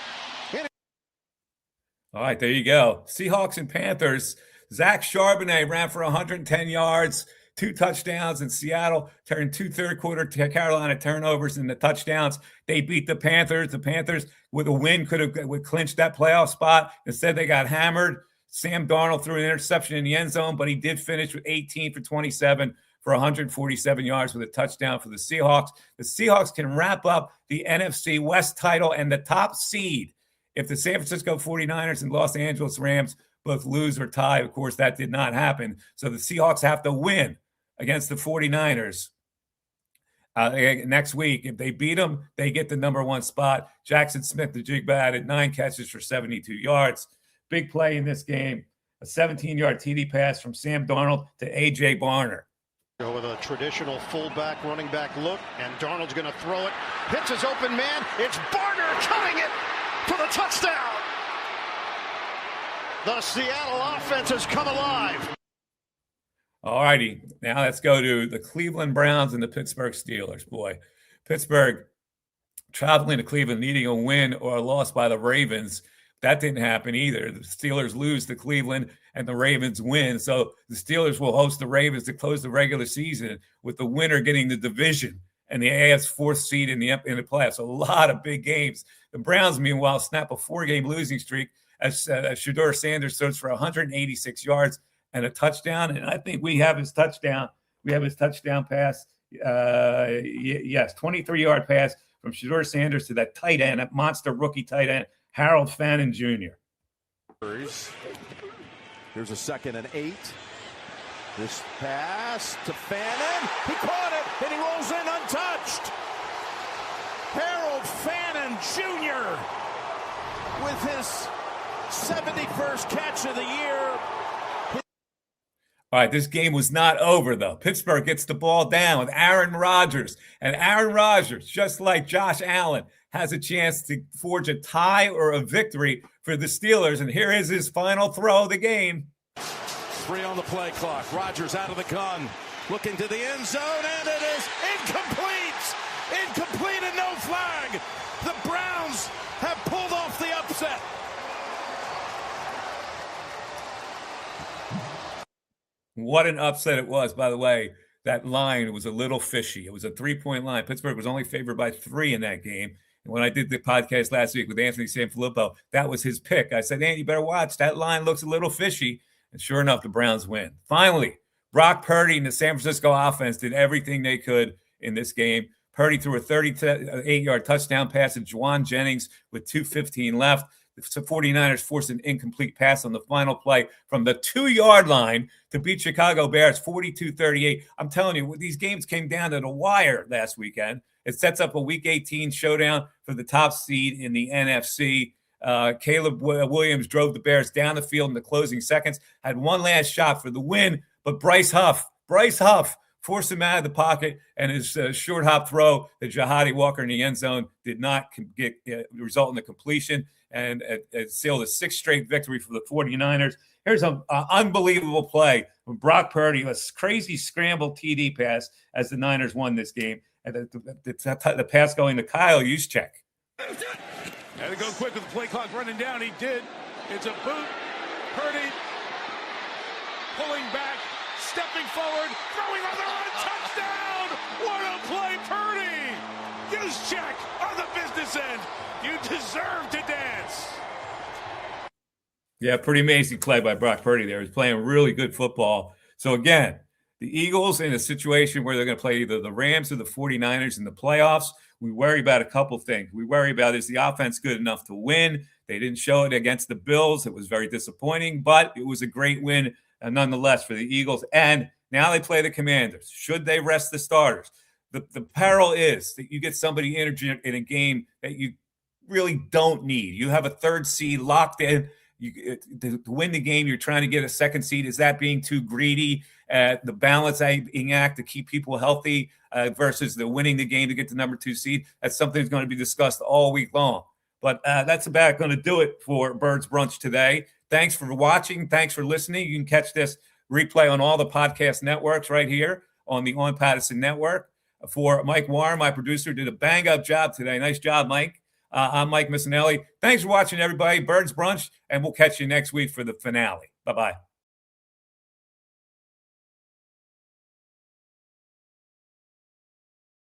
All right, there you go. Seahawks and Panthers. Zach Charbonnet ran for 110 yards, 2 touchdowns, and Seattle turned 2 third-quarter Carolina turnovers into touchdowns. They beat the Panthers. The Panthers, with a win, would clinch that playoff spot. Instead, they got hammered. Sam Darnold threw an interception in the end zone, but he did finish with 18 for 27 for 147 yards with a touchdown for the Seahawks. The Seahawks can wrap up the NFC West title and the top seed if the San Francisco 49ers and Los Angeles Rams both lose or tie. Of course, that did not happen. So the Seahawks have to win against the 49ers next week. If they beat them, they get the number 1 spot. Jackson Smith, the Jigba, added 9 catches for 72 yards. Big play in this game, a 17-yard TD pass from Sam Darnold to A.J. Barner. With a traditional fullback, running back look, and Darnold's going to throw it. Hits his open man. It's Barner cutting it for the touchdown. The Seattle offense has come alive. All righty. Now let's go to the Cleveland Browns and the Pittsburgh Steelers. Boy, Pittsburgh traveling to Cleveland needing a win or a loss by the Ravens. That didn't happen either. The Steelers lose to Cleveland and the Ravens win. So the Steelers will host the Ravens to close the regular season with the winner getting the division and the AF's fourth seed in the playoffs. A lot of big games. The Browns, meanwhile, snap a 4-game losing streak as Shedeur Sanders throws for 186 yards and a touchdown. And I think we have his touchdown. We have his touchdown pass. Yes, 23-yard pass from Shedeur Sanders to that tight end, that monster rookie tight end, Harold Fannin Jr. Here's a 2nd and 8. This pass to Fannin. He caught it, and he rolls in untouched. Harold Fannin Jr. with his 71st catch of the year. All right, this game was not over, though. Pittsburgh gets the ball down with Aaron Rodgers. And Aaron Rodgers, just like Josh Allen, has a chance to forge a tie or a victory for the Steelers. And here is his final throw of the game. 3 on the play clock. Rodgers out of the gun, looking to the end zone, and it is incomplete. Incomplete and no flag. The Browns have pulled off the upset. What an upset it was, by the way. That line was a little fishy. It was a 3-point line. Pittsburgh was only favored by 3 in that game. And when I did the podcast last week with Anthony Sanfilippo, that was his pick. I said, Andy, you better watch. That line looks a little fishy. And sure enough, the Browns win. Finally, Brock Purdy and the San Francisco offense did everything they could in this game. Purdy threw a 38-yard touchdown pass to Juwan Jennings with 2:15 left. The 49ers forced an incomplete pass on the final play from the 2-yard line to beat Chicago Bears 42-38. I'm telling you, these games came down to the wire last weekend. It sets up a Week 18 showdown for the top seed in the NFC. Caleb Williams drove the Bears down the field in the closing seconds, had one last shot for the win, but Bryce Huff forced him out of the pocket, and his short hop throw to Jahadi Walker in the end zone did not result in the completion, and it sealed a 6th straight victory for the 49ers. Here's an unbelievable play from Brock Purdy, a crazy scramble TD pass as the Niners won this game, and the pass going to Kyle Juszczyk. Had to go quick with the play clock running down. He did. It's a boot. Purdy pulling back, stepping forward, throwing on the run, touchdown! What a play, Purdy! Juszczyk on the business end. You deserve to dance. Yeah, pretty amazing play by Brock Purdy there. He's playing really good football. So again, the Eagles in a situation where they're going to play either the Rams or the 49ers in the playoffs. We worry about a couple things. We worry about, is the offense good enough to win? They didn't show it against the Bills. It was very disappointing, but it was a great win nonetheless for the Eagles. And now they play the Commanders. Should they rest the starters? The peril is that you get somebody injured in a game that you really don't need. You have a 3rd seed locked in. To win the game, you're trying to get a 2nd seed. Is that being too greedy? The balancing act to keep people healthy versus the winning the game to get the number 2 seed. That's something that's going to be discussed all week long. But that's about going to do it for Birds Brunch today. Thanks for watching. Thanks for listening. You can catch this replay on all the podcast networks right here on the On Patterson Network. For Mike Warren, my producer, did a bang-up job today. Nice job, Mike. I'm Mike Missinelli. Thanks for watching, everybody. Birds Brunch, and we'll catch you next week for the finale. Bye-bye.